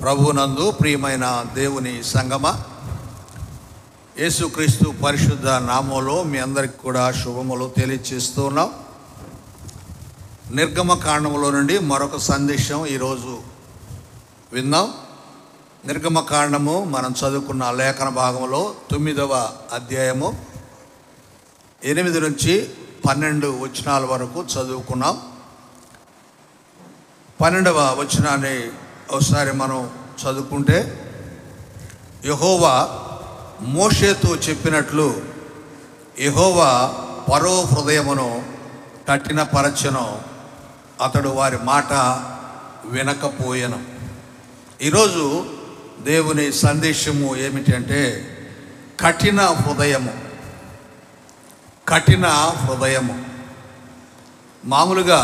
ప్రభువునందు ప్రియమైన దేవుని సంగమ, యేసుక్రీస్తు పరిశుద్ధ నామములో మీ అందరికి కూడా శుభములు తెలియజేస్తూ ఉన్నాం. నిర్గమకాండములో నుండి మరొక సందేశం ఈరోజు విందాం. నిర్గమకాండము మనం చదువుకున్న లేఖన భాగంలో 9వ అధ్యాయము 8 నుంచి 12 వచనాల వరకు చదువుకున్నాం. 12వ వచనాన్ని ఒకసారి మనం చదువుకుంటే, యెహోవా మోషేతో చెప్పినట్లు యెహోవా ఫరో హృదయమును కఠినపరచెను, అతడు వారి మాట వినకపోయెను. ఈరోజు దేవుని సందేశము ఏమిటంటే కఠిన హృదయము. కఠిన హృదయము. మామూలుగా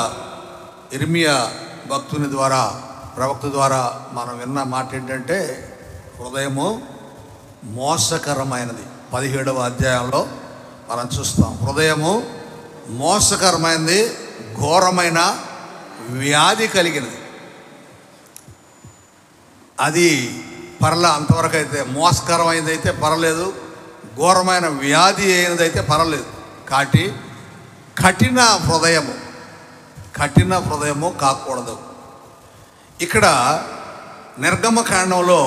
ఇర్మియా భక్తుని ద్వారా, ప్రవక్త ద్వారా మనం విన్న మాట ఏంటంటే హృదయము మోసకరమైనది. 17వ అధ్యాయంలో మనం చూస్తాం. హృదయము మోసకరమైనది, ఘోరమైన వ్యాధి కలిగినది. అది పర్లా, అంతవరకు అయితే మోసకరమైనది అయితే పర్లేదు, ఘోరమైన వ్యాధి అయినదైతే పర్లేదు. కాబట్టి కఠిన హృదయము కాకూడదు. ఇక్కడ నిర్గమకాండంలో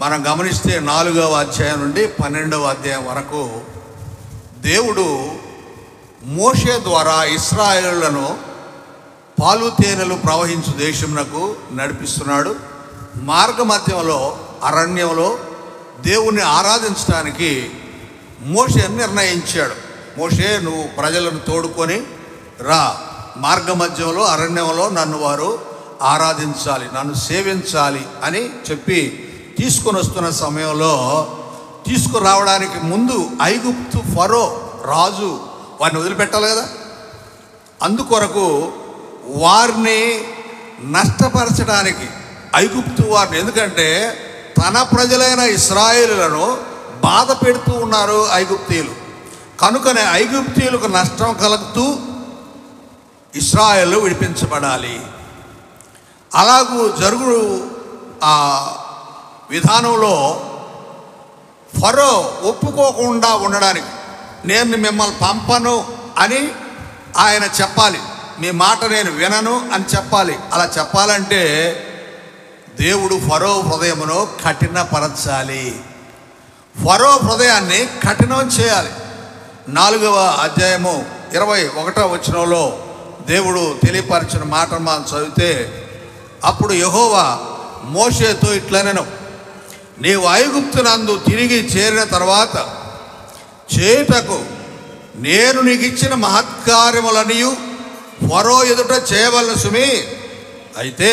మనం గమనిస్తే 4వ అధ్యాయం నుండి 12వ అధ్యాయం వరకు దేవుడు మోషే ద్వారా ఇశ్రాయేలులను పాలు తేనెలు ప్రవహించు దేశమునకు నడిపిస్తున్నాడు. మార్గమధ్యంలో అరణ్యంలో దేవుణ్ణి ఆరాధించడానికి మోషేను నిర్ణయించాడు. మోషే, నువ్వు ప్రజలను తోడుకొని రా, మార్గమధ్యంలో అరణ్యంలో నన్ను వారు ఆరాధించాలి, నన్ను సేవించాలి అని చెప్పి తీసుకొని వస్తున్న సమయంలో, తీసుకురావడానికి ముందు ఐగుప్తు ఫరో రాజు వారిని వదిలిపెట్టాలి కదా. అందుకొరకు వారిని నష్టపరచడానికి ఐగుప్తు వారిని, ఎందుకంటే తన ప్రజలైన ఇశ్రాయేలులను బాధ పెడుతూ ఉన్నారు ఐగుప్తీయులు. కనుకనే ఐగుప్తీయులకు నష్టం కలుగుతూ ఇశ్రాయేలు విడిపించబడాలి. అలాగూ జరుగు ఆ విధానంలో ఫరో ఒప్పుకోకుండా ఉండడానికి, నేను మిమ్మల్ని పంపను అని ఆయన చెప్పాలి, మీ మాట నేను వినను అని చెప్పాలి. అలా చెప్పాలంటే దేవుడు ఫరో హృదయమును కఠినపరచాలి, ఫరో హృదయాన్ని కఠినం చేయాలి. 4వ అధ్యాయము 21వ వచనంలో దేవుడు తెలియపరిచిన మాట మనం చదివితే, అప్పుడు యెహోవా మోషేతో ఇట్లనెను, నీవు ఐగుప్తునందు తిరిగి చేరిన తర్వాత చేయుటకు నేను నీకు ఇచ్చిన మహత్కార్యములనియు ఫరో ఎదుట చేయవలన సుమి. అయితే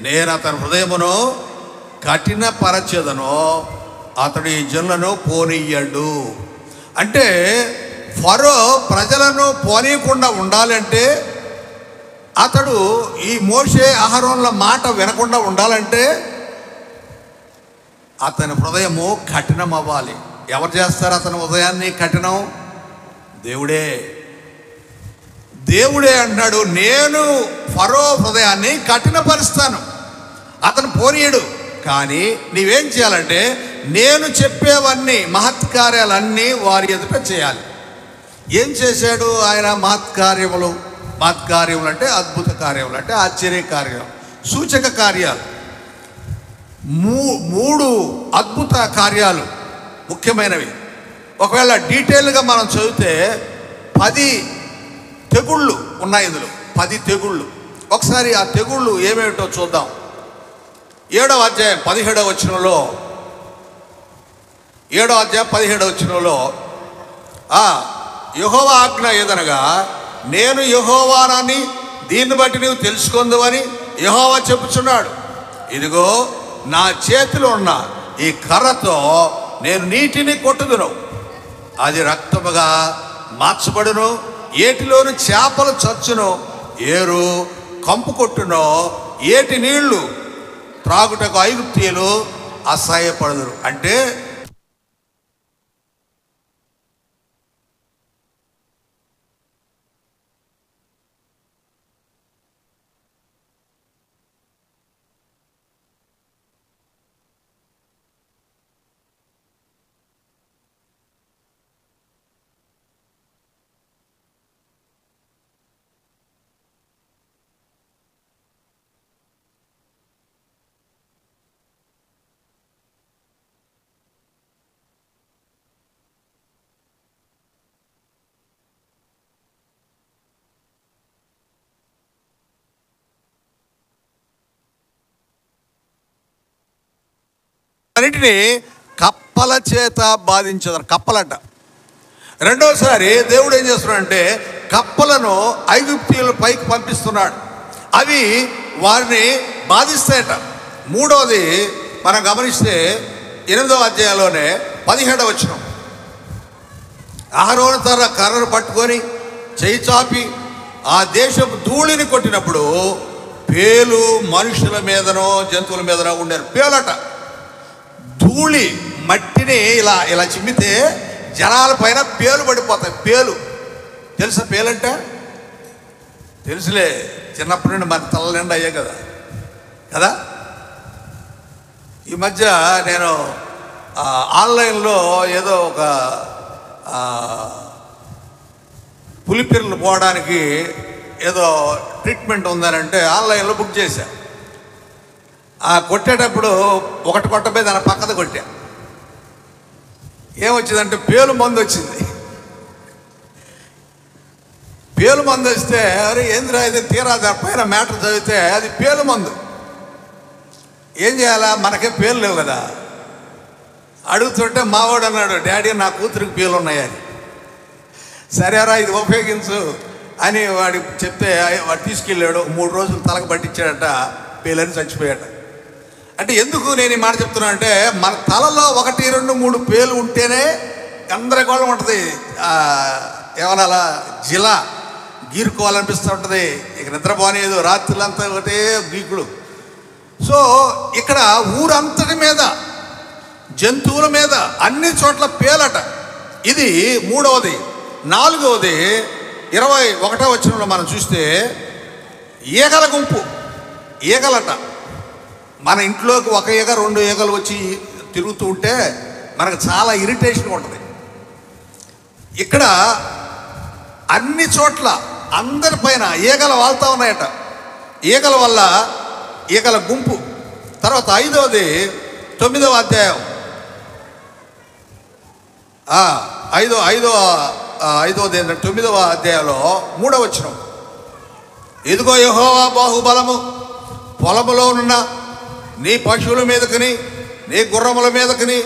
నేను అతని హృదయమును కఠినపరచెదను, అతడు ఈ జనులను పోనీయడు. అంటే ఫరో ప్రజలను పోనీయకుండా ఉండాలంటే, అతడు ఈ మోషే అహరోనుల మాట వినకుండా ఉండాలంటే అతని హృదయము కఠినం అవ్వాలి. ఎవరు చేస్తారు అతని హృదయాన్ని కఠినం? దేవుడే అంటున్నాడు, నేను ఫరో హృదయాన్ని కఠినపరుస్తాను, అతను పోనీయడు. కానీ నీవేం చేయాలంటే, నేను చెప్పేవన్నీ మహత్కార్యాలన్నీ వారి ఎదుట చేయాలి. ఏం చేశాడు ఆయన? మహత్కార్యములు అంటే అద్భుత కార్యములు, అంటే ఆశ్చర్య కార్యాలు, సూచక కార్యాలు. 3 అద్భుత కార్యాలు ముఖ్యమైనవి. ఒకవేళ డీటెయిల్గా మనం చదివితే 10 తెగుళ్ళు ఉన్నాయి ఇందులో, 10 తెగుళ్ళు. ఒకసారి ఆ తెగుళ్ళు ఏమేమిటో చూద్దాం. 7వ అధ్యాయం 17వ వచనంలో, 7వ అధ్యాయం 17వ వచనంలో, యెహోవా ఆజ్ఞ ఏదనగా, నేను యెహోవానని దీన్ని బట్టి నీవు తెలుసుకుందువని యెహోవా చెప్పుచున్నాడు. ఇదిగో నా చేతిలో ఉన్న ఈ కర్రతో నేను నీటిని కొట్టుదును, అది రక్తముగా మార్చబడును, ఏటిలోని చేపలు చచ్చును, ఏరు కంపు కొట్టునో, ఏటి నీళ్లు త్రాగుటకు ఐగుప్తీయులు అసహ్యపడుదురు. అంటే వాటన్నిటినీ కప్పల చేత బాధించదు. కప్పలట. రెండోసారి దేవుడు ఏం చేస్తున్నాడంటే కప్పలను ఐగుప్తీయుల పైకి పంపిస్తున్నాడు. అవి వారిని బాధిస్తాయట. మూడవది మనం గమనిస్తే 8వ అధ్యాయంలోనే 17వ వచనం, అహరోను తన కర్రను పట్టుకొని చేయి చాపి ఆ దేశపు ధూళిని కొట్టినప్పుడు పేలు మనుషుల మీదనో జంతువుల మీదనో ఉండేది. పేలట. ధూళి మట్టిని ఇలా ఇలా చిమ్మితే జనాల పైన పేలు పడిపోతాయి. పేలు తెలుసా? పేలంటే తెలుసులే, చిన్నప్పటి నుండి మన తల నిండా అయ్యే కదా కదా. ఈ మధ్య నేను ఆన్లైన్లో ఏదో ఒక పులిపిర్లు పోవడానికి ఏదో ట్రీట్మెంట్ ఉందనంటే ఆన్లైన్లో బుక్ చేశా. కొట్టేటప్పుడు ఒకటి కొట్టపోయి దాని పక్కన కొట్టా. ఏమొచ్చిందంటే పేలు మందు వచ్చింది. పేలు మందు వస్తే అరే ఏందిరా ఇది, తీరా పైన మ్యాటర్ చదివితే అది పేలు మందు. ఏం చేయాలా, మనకే పేలు లేవు కదా. అడుగుతుంటే మావాడు అన్నాడు, డాడీ నా కూతురికి పేలు ఉన్నాయని. సరేరా ఇది ఉపయోగించు అని వాడికి చెప్తే వాడు తీసుకెళ్ళాడు. 3 రోజులు తలకు పట్టించాడట, పేలని చచ్చిపోయాట. అంటే ఎందుకు నేను ఈ మాట చెప్తున్నా అంటే మన తలలో 1, 2, 3 పేలు ఉంటేనే గందరగోళం ఉంటుంది. ఏమన్నా జిలా గీరుకోవాలనిపిస్తూ ఉంటుంది. ఇక నిద్రపోనేదు, రాత్రులంతా ఒకటే గీకుడు. సో ఇక్కడ ఊరంతటి మీద, జంతువుల మీద, అన్ని చోట్ల పేలట. ఇది మూడవది. నాలుగవది 21వ వచనంలో మనం చూస్తే ఈగల గుంపు. ఈగలట. మన ఇంట్లోకి 1 ఈగ 2 ఈగలు వచ్చి తిరుగుతూ ఉంటే మనకు చాలా ఇరిటేషన్ ఉంటుంది. ఇక్కడ అన్ని చోట్ల అందరిపైన ఈగలు వాళ్తూ ఉన్నాయట. ఈగల వల్ల ఈగల గుంపు. తర్వాత 5వది 9వ అధ్యాయం 5వది ఏంటంటే 9వ అధ్యాయంలో 3వ వచనం, ఇదిగో యెహోవా బాహుబలము పొలములో ఉన్న నీ పశువుల మీదకిని, నీ గుర్రముల మీదకిని,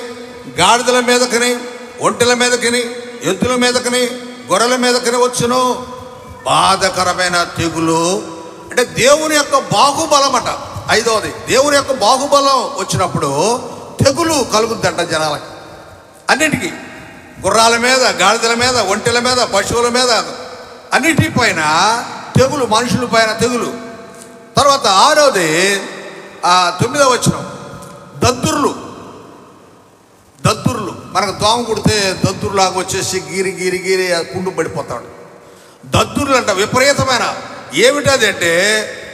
గాడిదల మీదకిని, ఒంటెల మీదకిని, ఎద్దుల మీదకిని, గొర్రెల మీదకిని వచ్చును. బాధకరమైన తెగులు. అంటే దేవుని యొక్క బాహుబలం అట. 5వది దేవుని యొక్క బాహుబలం వచ్చినప్పుడు తెగులు కలుగుద్దంట జనాలకి. అన్నిటికీ, గుర్రాల మీద, గాడిదల మీద, ఒంటెల మీద, పశువుల మీద, అన్నిటిపైన తెగులు, మనుషుల పైన తెగులు. తర్వాత 6వది 9వ వచనం, దద్దుర్లు. దద్దుర్లు మనకు దోమ కుడితే దద్దుర్లాగా వచ్చేసి గీరి గీరి గీరి పుండు పడిపోతాడు. దద్దుర్లు అంట విపరీతమైన. ఏమిటది అంటే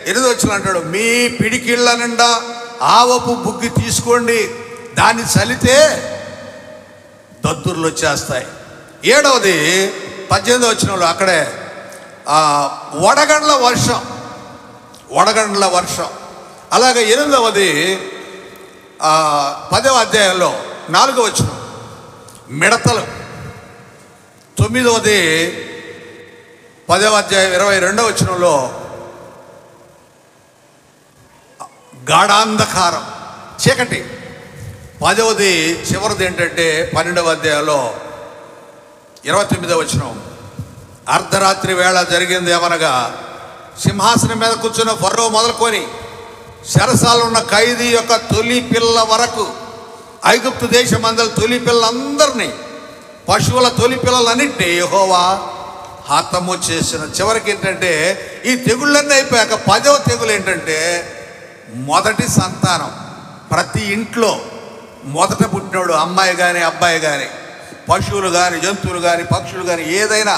8వ వచనం అంటాడు, మీ పిడికిళ్ళ నిండా ఆవపు బుగ్గి తీసుకోండి, దాన్ని చలితే దద్దుర్లు వచ్చేస్తాయి. 7వది 18వ వచనంలో అక్కడే వడగండ్ల వర్షం. వడగండ్ల వర్షం. అలాగే 8వది 10వ అధ్యాయంలో 4వ వచనం మిడతలు. 9వది 10వ అధ్యాయం 22వ వచనంలో గాఢాంధకారం, చీకటి. 10వది చివరిది ఏంటంటే 12వ అధ్యాయంలో 29వ వచనం, అర్ధరాత్రి వేళ జరిగింది ఏమనగా సింహాసనం మీద కూర్చున్న ఫరో మొదలుకొని చెరసాలలో ఉన్న ఖైదీ యొక్క తొలి పిల్ల వరకు, ఐగుప్తు దేశం అందరి తొలి పిల్లలందరినీ, పశువుల తొలి పిల్లలన్నింటినీ యెహోవా హతము చేసిన. చివరికి ఏంటంటే ఈ తెగుళ్ళన్నీ అయిపోయాక 10వ తెగులు ఏంటంటే మొదటి సంతానం. ప్రతి ఇంట్లో మొదట పుట్టినోడు, అమ్మాయి కానీ అబ్బాయి కానీ, పశువులు కానీ జంతువులు కానీ పక్షులు కానీ ఏదైనా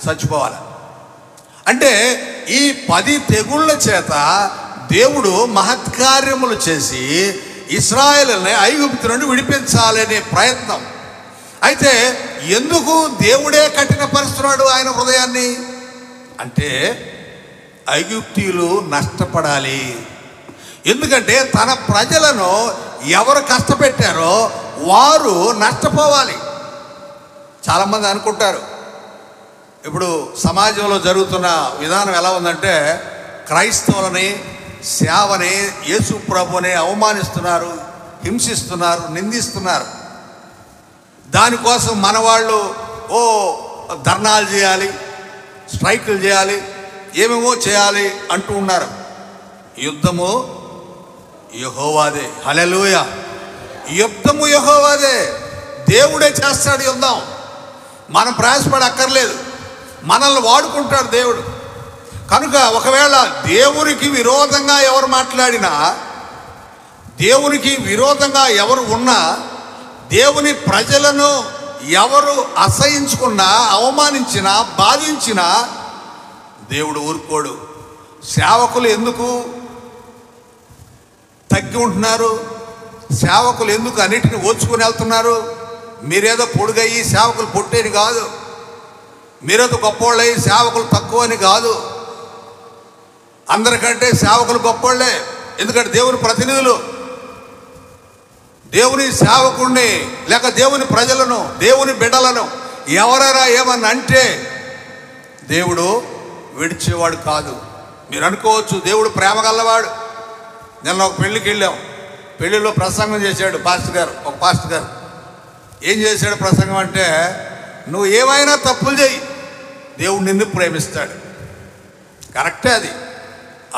చచ్చిపోవాలి. అంటే ఈ 10 తెగుళ్ళ చేత దేవుడు మహత్కార్యములు చేసి ఇశ్రాయేలుని ఐగుప్తు నుండి విడిపించాలనే ప్రయత్నం. అయితే ఎందుకు దేవుడే కఠినపరుస్తున్నాడు ఆయన హృదయాన్ని అంటే ఐగుప్తీయులు నష్టపడాలి. ఎందుకంటే తన ప్రజలను ఎవరు కష్టపెట్టారో వారు నష్టపోవాలి. చాలామంది అనుకుంటారు ఇప్పుడు సమాజంలో జరుగుతున్న విధానం ఎలా ఉందంటే క్రైస్తవులని, సేవని, యేసు ప్రభుని అవమానిస్తున్నారు, హింసిస్తున్నారు, నిందిస్తున్నారు. దానికోసం మన వాళ్ళు ధర్నాలు చేయాలి, స్ట్రైకులు చేయాలి, ఏమేమో చేయాలి అంటూ ఉన్నారు. యుద్ధము యెహోవాదే. హల్లెలూయా. యుద్ధము యెహోవాదే. దేవుడే చేస్తాడు యుద్ధం. మనం ప్రయాసపడి అక్కర్లేదు. మనల్ని వాడుకుంటాడు దేవుడు. కనుక ఒకవేళ దేవునికి విరోధంగా ఎవరు మాట్లాడినా, దేవునికి విరోధంగా ఎవరు ఉన్నా, దేవుని ప్రజలను ఎవరు అసహించుకున్నా, అవమానించినా, బాధించినా దేవుడు ఊరుకోడు. సేవకులు ఎందుకు తగ్గి ఉంటున్నారు? సేవకులు ఎందుకు అన్నిటిని ఓర్చుకుని వెళ్తున్నారు? మీరేదో పొడుగయ్యి సేవకులు పొట్టేని కాదు, మీరేదో గొప్పోళ్ళయి సేవకులు తక్కువ అని కాదు. అందరికంటే సేవకులు గొప్పోళ్ళే. ఎందుకంటే దేవుని ప్రతినిధులు. దేవుని సేవకుడిని లేక దేవుని ప్రజలను, దేవుని బిడ్డలను ఎవరైనా ఏమన్నా అంటే దేవుడు విడిచేవాడు కాదు. మీరు అనుకోవచ్చు దేవుడు ప్రేమ గల్లవాడు. నిన్న ఒక పెళ్ళికి వెళ్ళాం. పెళ్ళిలో ప్రసంగం చేశాడు పాస్టర్ గారు. ఒక పాస్టర్ గారు ఏం చేశాడు ప్రసంగం అంటే, నువ్వు ఏమైనా తప్పులు చేయి, దేవుడు నిన్ను ప్రేమిస్తాడు. కరెక్టే, అది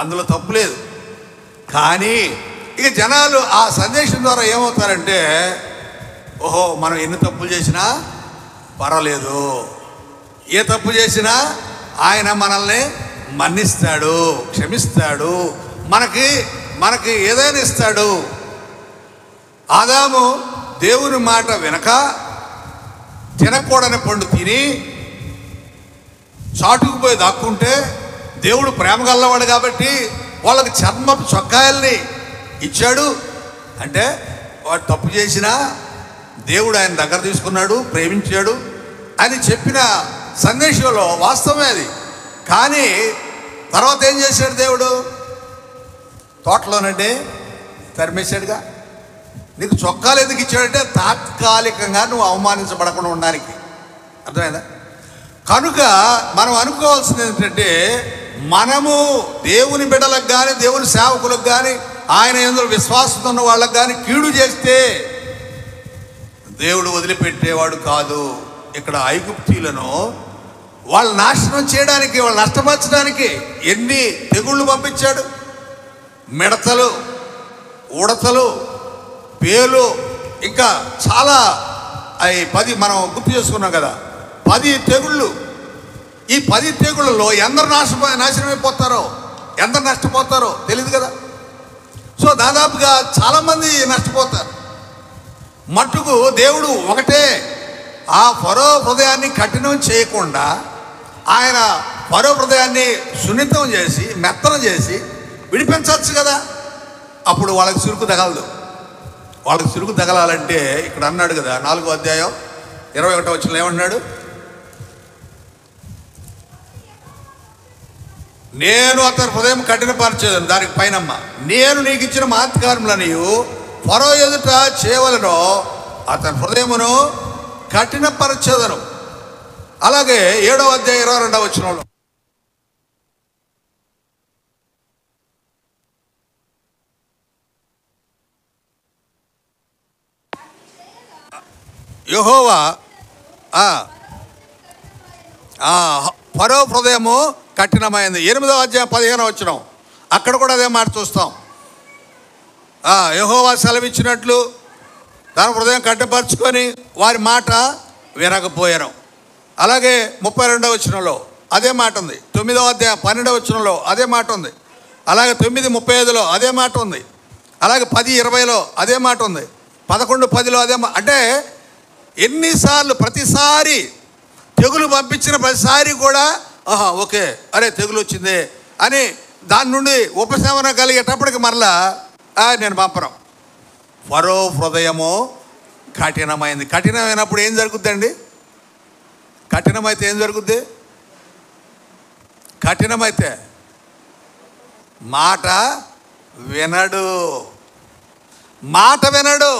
అందులో తప్పు లేదు. కానీ ఇక జనాలు ఆ సందేశం ద్వారా ఏమవుతారంటే, ఓహో మనం ఎన్ని తప్పులు చేసినా పర్వాలేదు, ఏ తప్పు చేసినా ఆయన మనల్ని మన్నిస్తాడు, క్షమిస్తాడు, మనకి ఏదైనా ఇస్తాడు. ఆదాము దేవుని మాట వినక తినకూడని పండు తిని చాటుకు పోయి దాక్కుంటే, దేవుడు ప్రేమ గల్లవాడు కాబట్టి వాళ్ళకి చర్మపు చొక్కాయల్ని ఇచ్చాడు. అంటే వాడు తప్పు చేసినా దేవుడు ఆయన దగ్గర తీసుకున్నాడు, ప్రేమించాడు అని చెప్పిన సందేశంలో వాస్తవమే అది. కానీ తర్వాత ఏం చేశాడు దేవుడు? తోటలోనంటే తరిమేశాడుగా. నీకు చొక్కాలు ఎందుకు ఇచ్చాడంటే తాత్కాలికంగా నువ్వు అవమానించబడకుండా ఉండడానికి. అర్థమైందా? కనుక మనం అనుకోవాల్సింది ఏంటంటే, మనము దేవుని బిడ్డలకు కానీ, దేవుని సేవకులకు కానీ, ఆయన యందు విశ్వాసం ఉన్న వాళ్ళకు కానీ కీడు చేస్తే దేవుడు వదిలిపెట్టేవాడు కాదు. ఇక్కడ ఐగుప్తీయులను వాళ్ళు నాశనం చేయడానికి, వాళ్ళు నష్టపరచడానికి ఎన్ని తెగుళ్ళు పంపించాడు. మిడతలు, ఉడతలు, పేలు, ఇంకా చాలా 10 మనం గుర్తు చేసుకున్నాం కదా, 10 తెగుళ్ళు. ఈ 10 తెగుళ్ళలో ఎందరు నాశనమైపోతారో, ఎందరు నష్టపోతారో తెలియదు కదా. సో దాదాపుగా చాలామంది నష్టపోతారు. మట్టుకు దేవుడు ఒకటే, ఆ ఫరో హృదయాన్ని కఠినం చేయకుండా ఆయన ఫరో హృదయాన్ని సున్నితం చేసి, మెత్తన చేసి విడిపించవచ్చు కదా. అప్పుడు వాళ్ళకి సురుకు తగలదు. వాళ్ళకి సురుకు తగలాలంటే ఇక్కడ అన్నాడు కదా, 4వ అధ్యాయం 21వ వచనంలో ఏమన్నాడు? నేను అతని హృదయం కఠినపరచేదను, దానికి పైనమ్మ నేను నీకు ఇచ్చిన మహత్కారములని ఫరో ఎదుట చేయవలెనో అతని హృదయమును కఠినపరచేదను. అలాగే 7వ అధ్యాయం 22వ వచనంలో యెహోవా ఫరో హృదయము కఠినమైంది. 8వ అధ్యాయం 15వ వచనం, అక్కడ కూడా అదే మాట చూస్తాం. యెహోవా సెలవిచ్చినట్లు తన హృదయం కఠినపరుచుకొని వారి మాట వినకపోయాను. అలాగే 32వ వచనంలో అదే మాట ఉంది. 9వ అధ్యాయం 12వ వచనంలో అదే మాట ఉంది. అలాగే 9:35లో అదే మాట ఉంది. అలాగే 10:20లో అదే మాట ఉంది. 11:10లో అదే అంటే ఎన్నిసార్లు, ప్రతిసారి తెగులు పంపించిన ప్రతిసారి కూడా ఓకే, అరే తెగులు వచ్చింది అని దాని నుండి ఉపశమనం కలిగేటప్పటికి మరలా నేను పంపను. ఫరో హృదయము కఠినమైంది. కఠినమైనప్పుడు ఏం జరుగుద్దండి? కఠినమైతే ఏం జరుగుద్ది? కఠినమైతే మాట వినడు. మాట వినడు.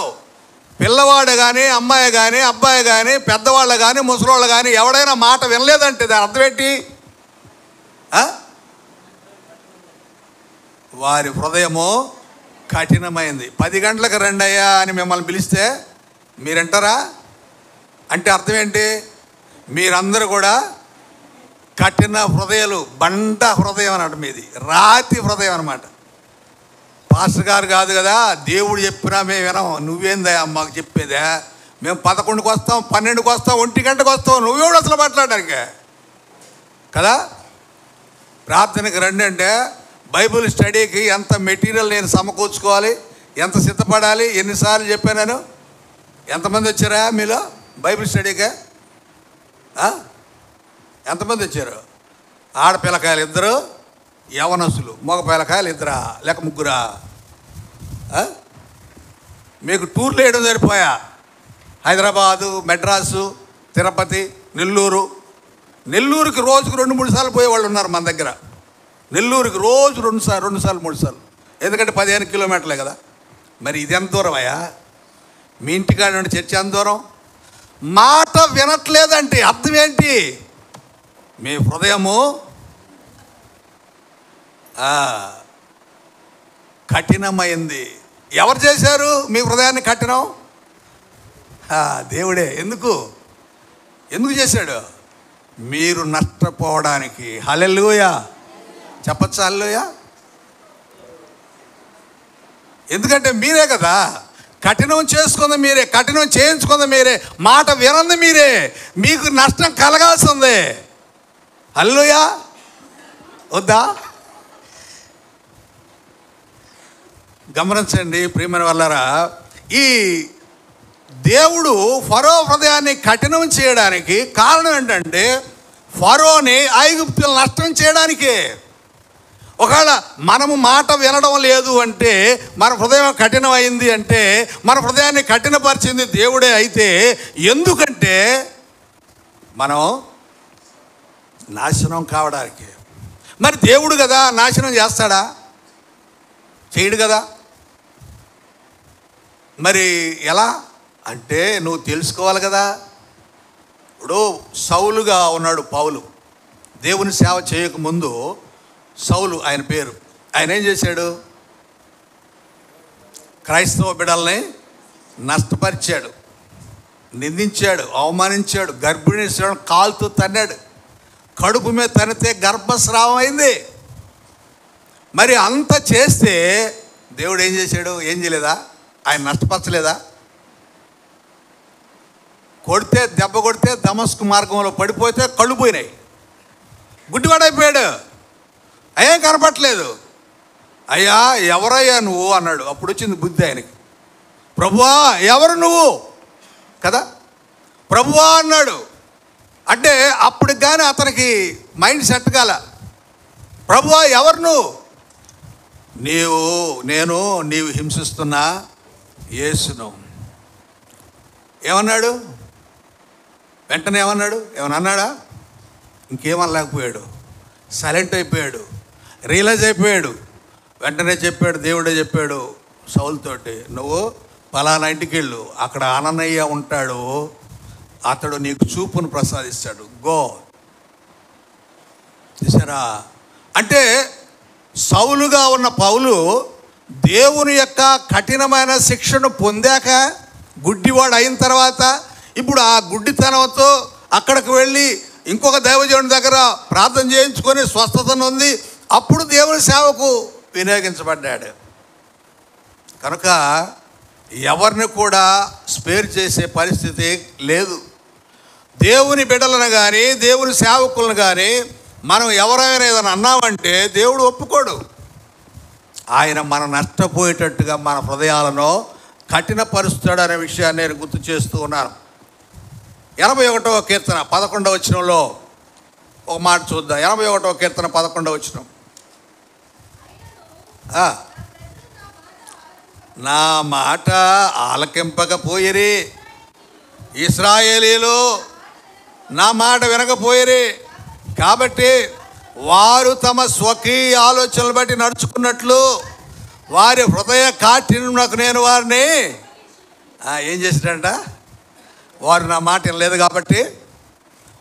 పిల్లవాడు కానీ, అమ్మాయి కానీ, అబ్బాయి కానీ, పెద్దవాళ్ళు కానీ, ముసలోళ్ళు కానీ ఎవడైనా మాట వినలేదంటే దాని అర్థం ఏంటి? వారి హృదయము కఠినమైంది. 10 గంటలకు రండి అయ్యా అని మిమ్మల్ని పిలిస్తే మీరంటారా? అంటే అర్థం ఏంటి? మీరందరూ కూడా కఠిన హృదయాలు, బండ హృదయం అన్నమాట మీది, రాతి హృదయం అన్నమాట. పాస్టర్ గారు కాదు కదా, దేవుడు చెప్పినా మేము వినం, నువ్వేందా మాకు చెప్పేదా? మేము 11కి వస్తాం, 12కి వస్తాం, 1 గంటకు వస్తాం, నువ్వెవడు అసలు మాట్లాడడానికి కదా? ప్రార్థనకి రండి అంటే బైబిల్ స్టడీకి ఎంత మెటీరియల్ నేను సమకూర్చుకోవాలి, ఎంత సిద్ధపడాలి, ఎన్నిసార్లు చెప్పాను నేను? ఎంతమంది వచ్చారా మీలో బైబిల్ స్టడీకే? ఎంతమంది వచ్చారు? ఆడపిల్లకాయలు 2, యవనస్తులు మగ పిల్లకాయలు 2 లేక 3? మీకు టూర్లు వేయడం సరిపోయా? హైదరాబాదు, మెడ్రాసు, తిరుపతి, నెల్లూరుకి రోజుకు 2-3 సార్లు పోయేవాళ్ళు ఉన్నారు మన దగ్గర. నెల్లూరుకి రోజు 2 సార్లు 3 సార్లు, ఎందుకంటే 15 కిలోమీటర్లే కదా. మరి ఇది ఎంత దూరం అయ్యా? మీ ఇంటికాడ నుండి చర్చ ఎంత దూరం? మాట వినట్లేదంటే అర్థం ఏంటి? మీ హృదయము కఠినమైంది. ఎవరు చేశారు మీ హృదయాన్ని కఠినం? దేవుడే. ఎందుకు చేశాడు? మీరు నష్టపోవడానికి. హల్లెలూయా చెప్పచ్చా? హల్లెలూయా. ఎందుకంటే మీరే కదా కఠినం చేసుకుంది, మీరే కఠినం చేయించుకుంది, మీరే మాట వినంది, మీరే. మీకు నష్టం కలగాల్సిందే. హల్లెలూయా వద్దా? గమనించండి ప్రియమైన వాళ్ళారా, ఈ దేవుడు ఫరో హృదయాన్ని కఠినం చేయడానికి కారణం ఏంటంటే ఫరోని ఐగుప్తులు నష్టం చేయడానికే. ఒకవేళ మనము మాట వినడం లేదు అంటే, మన హృదయం కఠినమైంది అంటే, మన హృదయాన్ని కఠినపరిచింది దేవుడే అయితే, ఎందుకంటే మనం నాశనం కావడానికి. మరి దేవుడు కదా నాశనం చేస్తాడా? చేయడు కదా. మరి ఎలా అంటే నువ్వు తెలుసుకోవాలి కదా. ఇప్పుడు సౌలుగా ఉన్నాడు పౌలు. దేవుని సేవ చేయకముందు సౌలు ఆయన పేరు. ఆయన ఏం చేశాడు? క్రైస్తవ బిడ్డల్ని నష్టపరిచాడు, నిందించాడు, అవమానించాడు, గర్భిణీ స్త్రీలను కాలుతో తన్నాడు, కడుపు మీద తనితే గర్భస్రావం అయింది. మరి అంత చేస్తే దేవుడు ఏం చేశాడు? ఏం చేయలేదా? ఆయన నష్టపరచలేదా? దెబ్బ కొడితే దమస్కు మార్గంలో పడిపోతే కళ్ళు పోయినాయి, గుడ్డివాడైపోయాడు, అయ్యేం కనపట్లేదు. అయ్యా ఎవరయ్యా నువ్వు అన్నాడు. అప్పుడు వచ్చింది బుద్ధి ఆయనకి. ప్రభువా ఎవరు నువ్వు కదా, ప్రభువా అన్నాడు. అంటే అప్పటికి కానీ అతనికి మైండ్ సెట్ కాల. ప్రభువా ఎవరు నువ్వు? నీవు హింసిస్తున్నా యేసును. ఏమన్నాడు? వెంటనే ఏమన్నాడు? ఏమన్నా అన్నాడా? ఇంకేమనలేకపోయాడు, సైలెంట్ అయిపోయాడు, రియలైజ్ అయిపోయాడు. వెంటనే చెప్పాడు, దేవుడే చెప్పాడు సౌలుతోటి, నువ్వు పలానా ఇంటికి వెళ్ళు, అక్కడ అననయ్య ఉంటాడు, అతడు నీకు చూపును ప్రసాదిస్తాడు, గో. చూసారా? అంటే సౌలుగా ఉన్న పౌలు దేవుని యొక్క కఠినమైన శిక్షను పొందాక, గుడ్డివాడు అయిన తర్వాత, ఇప్పుడు ఆ గుడ్డితనంతో అక్కడికి వెళ్ళి ఇంకొక దైవజనుడి దగ్గర ప్రార్థన చేయించుకొని స్వస్థతను ఉంది, అప్పుడు దేవుని సేవకు వినియోగించబడ్డాడు. కనుక ఎవరిని కూడా స్పేర్ చేసే పరిస్థితి లేదు. దేవుని బిడ్డలను కానీ దేవుని సేవకులను కానీ మనం ఎవరైనా ఏదైనా అన్నామంటే దేవుడు ఒప్పుకోడు. ఆయన మనం నష్టపోయేటట్టుగా మన హృదయాలను కఠినపరుస్తాడు అనే విషయాన్ని నేను గుర్తు చేస్తూ ఉన్నాను. 81వ కీర్తన 11వ వచనంలో ఒక మాట చూద్దాం. 81వ కీర్తన 11వ వచనం. నా మాట ఆలకింపకపోయిరి, ఇశ్రాయేలీలు నా మాట వినకపోయిరి, కాబట్టి వారు తమ స్వకీయ ఆలోచనలు బట్టి నడుచుకున్నట్లు వారి హృదయ కాఠిన్యమునకు నేను వారిని ఏం చేసినంట? వారు నా మాట వినలేదు కాబట్టి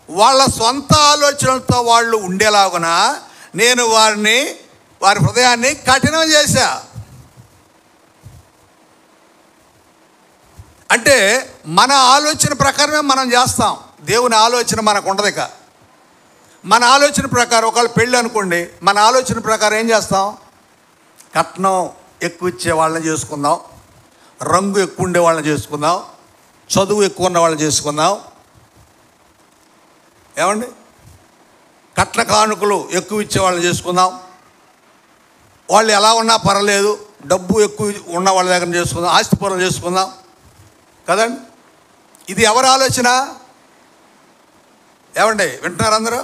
వాళ్ళ సొంత ఆలోచనలతో వాళ్ళు ఉండేలాగున నేను వారి హృదయాన్ని కఠినం చేశా. అంటే మన ఆలోచన ప్రకారమే మనం చేస్తాం. దేవుని ఆలోచన మనకు ఉండదు. ఇక మన ఆలోచన ప్రకారం ఒకవేళ పెళ్ళి అనుకోండి, మన ఆలోచన ప్రకారం ఏం చేస్తాం? కట్నం ఎక్కువ ఇచ్చే వాళ్ళని చేసుకుందాం, రంగు ఎక్కువ ఉండే వాళ్ళని చేసుకుందాం, చదువు ఎక్కువ ఉన్న వాళ్ళని చేసుకుందాం. ఏమండి? కట్న కానుకలు ఎక్కువ ఇచ్చే వాళ్ళని చేసుకుందాం. వాళ్ళు ఎలా ఉన్నా పర్వాలేదు, డబ్బు ఎక్కువ ఉన్న వాళ్ళ దగ్గర చేసుకుందాం, ఆస్తి పనులు చేసుకుందాం కదండి. ఇది ఎవరి ఆలోచన? ఏమండి వింటున్నారు అందరూ?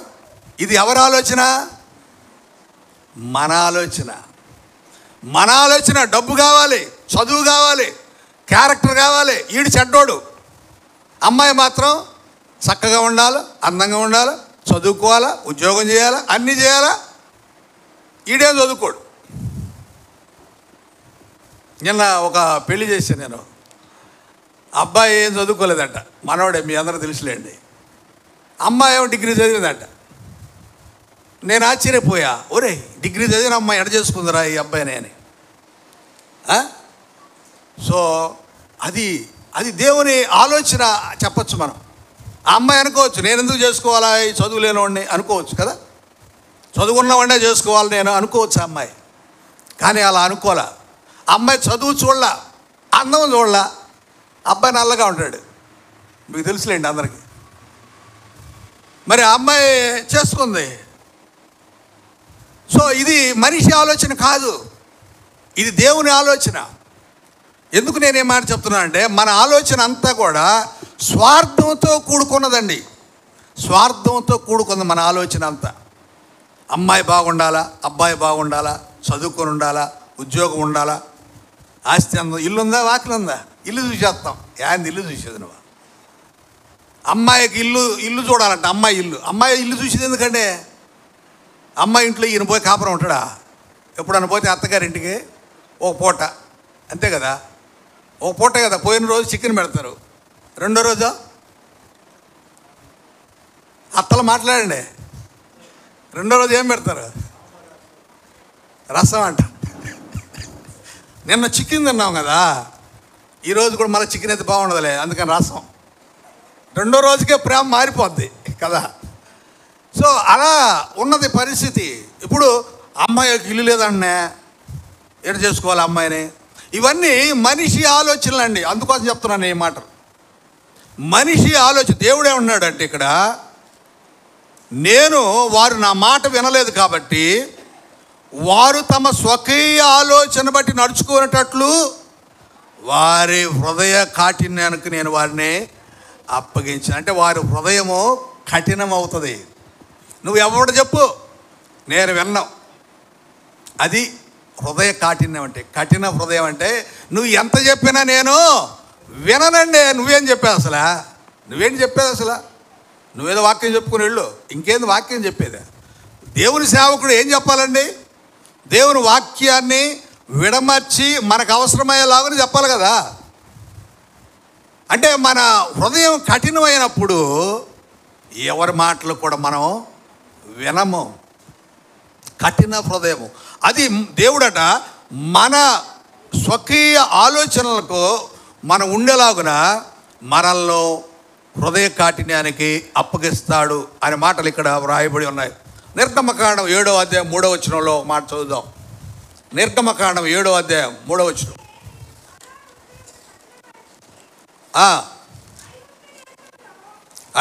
ఇది ఎవరి ఆలోచన? మన ఆలోచన. మన ఆలోచన డబ్బు కావాలి, చదువు కావాలి, క్యారెక్టర్ కావాలి. ఈడు చెడ్డోడు, అమ్మాయి మాత్రం చక్కగా ఉండాలి, అందంగా ఉండాలి, చదువుకోవాలా, ఉద్యోగం చేయాలా, అన్నీ చేయాలా. ఈడేం చదువుకోడు. నిన్న ఒక పెళ్లి చేశాను నేను. అబ్బాయి ఏం చదువుకోలేదంట, మనవాడే, మీ అందరూ తెలుసులేండి. అమ్మాయి ఏమో డిగ్రీ చదివిందంట. నేను ఆశ్చర్యపోయా, ఒరే డిగ్రీ చదివిన అమ్మాయి ఎడ చేసుకుందరా ఈ అబ్బాయిని అని. సో అది అది దేవుని ఆలోచన చెప్పచ్చు మనం. ఆ అమ్మాయి అనుకోవచ్చు, నేను ఎందుకు చేసుకోవాలా ఈ చదువు లేనివాడిని అనుకోవచ్చు కదా, చదువుకున్నవాడినే చేసుకోవాలి నేను అనుకోవచ్చు ఆ అమ్మాయి. కానీ అలా అనుకోలే. అమ్మాయి చదువు చూడలా, అందం చూడలా, అబ్బాయి నల్లగా ఉంటాడు, మీకు తెలుసులేండి అందరికీ. మరి ఆ అమ్మాయి చేసుకుంది. సో ఇది మనిషి ఆలోచన కాదు, ఇది దేవుని ఆలోచన. ఎందుకు నేనేం మాట చెప్తున్నా అంటే, మన ఆలోచన అంతా కూడా స్వార్థంతో కూడుకున్నదండి. స్వార్థంతో కూడుకుంది మన ఆలోచన అంతా. అమ్మాయి బాగుండాలా, అబ్బాయి బాగుండాలా, చదువుకొని ఉండాలా, ఉద్యోగం ఉండాలా, ఆస్తి అందం, ఇల్లు ఉందా, వాకిలు ఉందా, ఇల్లు చూసేస్తాం. ఏంది ఇల్లు చూసేది నువ్వు? అమ్మాయికి ఇల్లు చూడాలంట. అమ్మాయి ఇల్లు చూసేది ఎందుకంటే, అమ్మాయి ఇంట్లో ఈయన పోయి కాపురం ఉంటాడా? ఎప్పుడన్నా పోతే అత్తగారింటికి ఒక పూట, అంతే కదా, ఒక పూట కదా. పోయిన రోజు చికెన్ పెడతారు, రెండో రోజు అత్తలు మాట్లాడండి, రెండో రోజు ఏం పెడతారు? రసం అంట. నిన్న చికెన్ తిన్నాం కదా, ఈరోజు కూడా మళ్ళీ చికెన్ అయితే బాగుండదులే, అందుకని రసం. రెండో రోజుకే ప్రేమ మారిపోద్ది కదా. సో అలా ఉన్నది పరిస్థితి. ఇప్పుడు అమ్మాయికి ఇల్లు లేదన్నే, ఎటు చేసుకోవాలి అమ్మాయిని? ఇవన్నీ మనిషి ఆలోచనలు అండి. అందుకోసం చెప్తున్నాను ఈ మాట. మనిషి ఆలోచన. దేవుడే ఉన్నాడంటే ఇక్కడ, వారు నా మాట వినలేదు కాబట్టి వారు తమ స్వకీయ ఆలోచన బట్టి నడుచుకునేటట్లు వారి హృదయ కాఠిన్యానికి నేను వారిని అప్పగించాను. అంటే వారి హృదయము కఠినం అవుతుంది. నువ్వు ఎవడు చెప్పు, నేను విన్నావు. అది హృదయ కాఠిన్యం అంటే. కఠిన హృదయం అంటే నువ్వు ఎంత చెప్పినా నేను విననండి. నువ్వేం చెప్పేది అసలు? నువ్వేదో వాక్యం చెప్పుకుని వెళ్ళు, ఇంకేంది వాక్యం చెప్పేది? దేవుని సేవకుడు ఏం చెప్పాలండి? దేవుని వాక్యాన్ని విడమర్చి మనకు అవసరమయ్యేలాగా చెప్పాలి కదా. అంటే మన హృదయం కఠినమైనప్పుడు ఎవరి మాటలు కూడా మనం వినము. కఠిన హృదయము. అది దేవుడట మన స్వకీయ ఆలోచనలకు మనం ఉండేలాగున మనల్లో హృదయ కాఠిన్యానికి అప్పగిస్తాడు అనే మాటలు ఇక్కడ వ్రాయబడి ఉన్నాయి. నిర్గమకాండం 7వ అధ్యాయం 3వ వచనంలో మాట చదువుదాం. నిర్గమకాండం 7వ అధ్యాయం 3వ వచనం.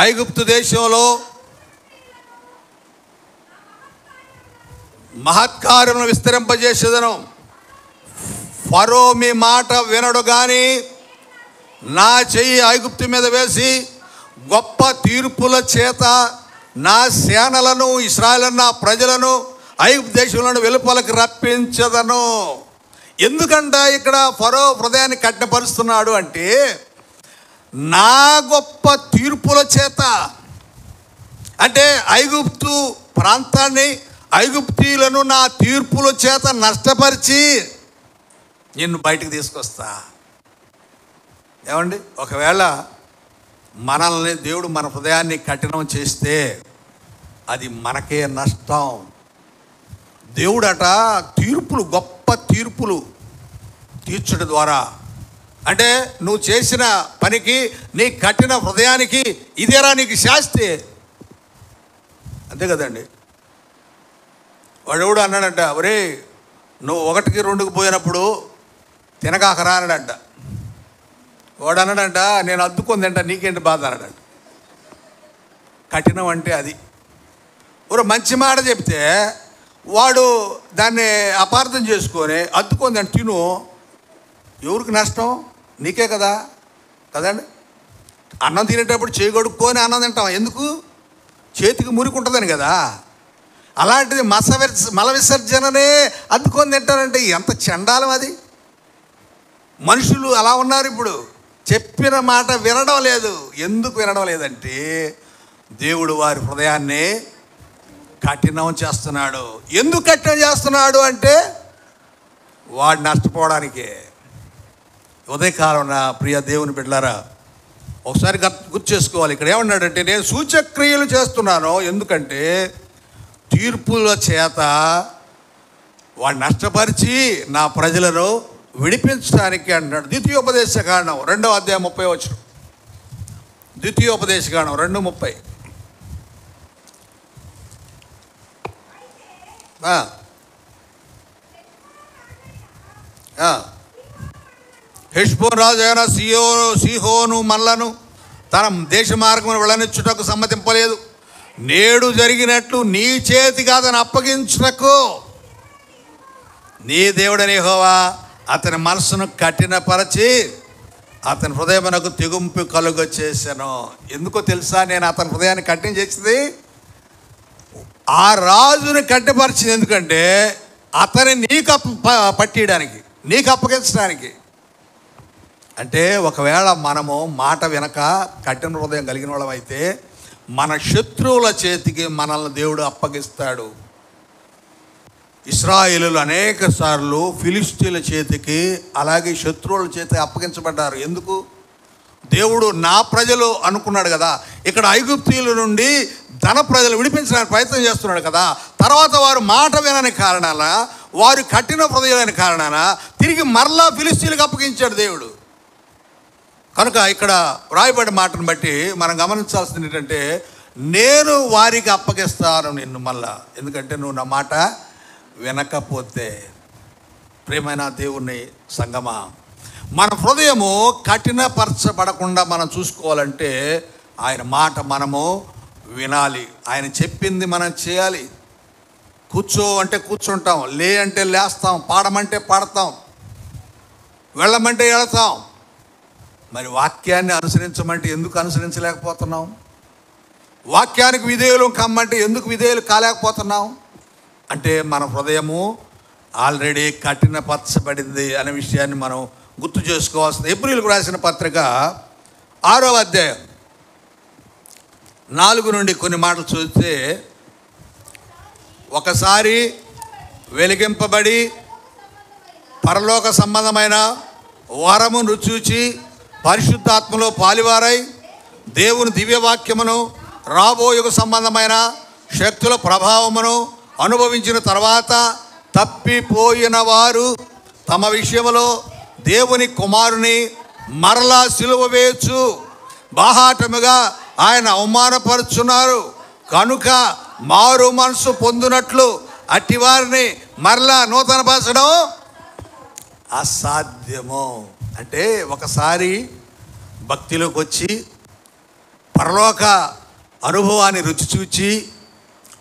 ఐగుప్తు దేశంలో మహత్కార్యమును విస్తరింపజేసేదను. ఫరో మీ మాట వినడు కానీ నా చెయ్యి ఐగుప్తు మీద వేసి గొప్ప తీర్పుల చేత నా సేనలను, ఇశ్రాయేలు నా ప్రజలను ఐగుప్తు దేశంలో వెలుపలకు రప్పించదను. ఎందుకంట ఇక్కడ ఫరో హృదయాన్ని కఠినపరుస్తున్నాడు అంటే, నా గొప్ప తీర్పుల చేత. అంటే ఐగుప్తు ప్రాంతాన్ని, ఐగుప్తీయులను నా తీర్పుల చేత నష్టపరిచి నిన్ను బయటకు తీసుకొస్తా. ఏమండి, ఒకవేళ మనల్ని దేవుడు మన హృదయాన్ని కఠినం చేస్తే అది మనకే నష్టం. దేవుడట తీర్పులు, గొప్ప తీర్పులు తీర్చడం ద్వారా అంటే నువ్వు చేసిన పనికి, నీ కట్టిన హృదయానికి ఇదేరా నీకు శాస్తి. అంతే కదండి. వాడు ఎవడు అన్నాడంట, ఒరే నువ్వు 1కి 2కి పోయినప్పుడు తినకాకరా అన్నాడంట. వాడు అన్నాడంట, నేను అద్దుకుందంట, నీకేంటి బాధ అన్నాడంట. కఠినం అంటే అది. ఒక మంచి మాట చెప్తే వాడు దాన్ని అపార్థం చేసుకొని అద్దుకుందంట తిను. ఎవరికి నష్టం? నీకే కదా కదండి. అన్నం తినేటప్పుడు చేయి కడుక్కొని అన్నం తింటాం. ఎందుకు? చేతికి మురికి ఉంటుందని కదా. అలాంటిది మల విసర్జననే అద్దుకొని తింటారంటే ఎంత చండాలం అది. మనుషులు అలా ఉన్నారు ఇప్పుడు. చెప్పిన మాట వినడం లేదు. ఎందుకు వినడం లేదంటే దేవుడు వారి హృదయాన్ని కఠినం చేస్తున్నాడు. ఎందుకు కఠినం చేస్తున్నాడు అంటే వాడు నష్టపోవడానికే. ఉదయకాలం నా ప్రియ దేవుని బిడ్డలారా, ఒకసారి గుర్తు చేసుకోవాలి. ఇక్కడ ఏమన్నాడంటే, నేను సూచక్రియలు చేస్తున్నాను ఎందుకంటే తీర్పుల చేత వాడు నష్టపరిచి నా ప్రజలను విడిపించడానికి అంటున్నాడు. ద్వితీయోపదేశకాండం 2వ అధ్యాయం 30 వచనం. ద్వితీయోపదేశకాండం 2:30. హెష్బోను రాజు అయిన సీహోను మల్లను తన దేశ మార్గమును వెళ్ళనిచ్చుటకు సమ్మతింపలేదు. నేడు జరిగినట్లు నీ చేతి కాదని అప్పగించుటకు నీ దేవుడని యెహోవా అతని మనసును కఠినపరచి అతని హృదయమునకు తెగుంపు కలుగ చేశాను. ఎందుకో తెలుసా? నేను అతని హృదయాన్ని కఠినం చేసింది ఆ రాజుని కట్టిపరిచింది. ఎందుకంటే అతని నీకు పట్టియడానికి, నీకు అప్పగించడానికి. అంటే ఒకవేళ మనము మాట వినక కఠిన హృదయం కలిగిన వాళ్ళం అయితే మన శత్రువుల చేతికి మనల్ని దేవుడు అప్పగిస్తాడు. ఇశ్రాయేలులు అనేక సార్లు ఫిలిష్తీయుల చేతికి, అలాగే శత్రువుల చేతికి అప్పగించబడ్డారు. ఎందుకు? దేవుడు నా ప్రజలు అనుకున్నాడు కదా. ఇక్కడ ఐగుప్తీయుల నుండి ధన ప్రజలు విడిపించడానికి ప్రయత్నం చేస్తున్నాడు కదా. తర్వాత వారు మాట వినని కారణాన, వారు కఠిన హృదయాలైన కారణాన తిరిగి మరలా ఫిలిష్తీయులకు అప్పగించాడు దేవుడు. కనుక ఇక్కడ వ్రాయబడిన మాటను బట్టి మనం గమనించాల్సింది ఏంటంటే, నేను వారికి అప్పగిస్తాను నిన్ను మళ్ళా, ఎందుకంటే నువ్వు నా మాట వినకపోతే. ప్రియమైన దేవుని సంగమా, మన హృదయము కఠినపరచబడకుండా మనం చూసుకోవాలంటే ఆయన మాట మనము వినాలి. ఆయన చెప్పింది మనం చేయాలి. కూర్చో అంటే కూర్చుంటాం, లే అంటే లేస్తాం, పాడమంటే పాడతాం, వెళ్ళమంటే వెళతాం. మరి వాక్యాన్ని అనుసరించమంటే ఎందుకు అనుసరించలేకపోతున్నాం? వాక్యానికి విధేయులు కమ్మంటే ఎందుకు విధేయులు కాలేకపోతున్నాం? అంటే మన హృదయము ఆల్రెడీ కఠినపరచబడింది అనే విషయాన్ని మనం గుర్తు చేసుకోవాల్సింది. ఏప్రిల్కు రాసిన పత్రిక 6వ అధ్యాయం 4 నుండి కొన్ని మాటలు చూస్తే, ఒకసారి వెలిగింపబడి పరలోక సంబంధమైన వరమును రుచి పరిశుద్ధాత్మలో పాలివారై దేవుని దివ్యవాక్యమును రాబోయే సంబంధమైన శక్తుల ప్రభావమును అనుభవించిన తర్వాత తప్పిపోయిన వారు తమ విషయంలో దేవుని కుమారుని మరలా సిలువ వేయచ్చు బాహాటముగా ఆయన అవమానపరుచున్నారు. కనుక మారు మనసు పొందినట్లు అట్టివారిని మరలా నూతనపరచడం అసాధ్యము. అంటే ఒకసారి భక్తిలోకి వచ్చి పరలోక అనుభవాన్ని రుచి చూచి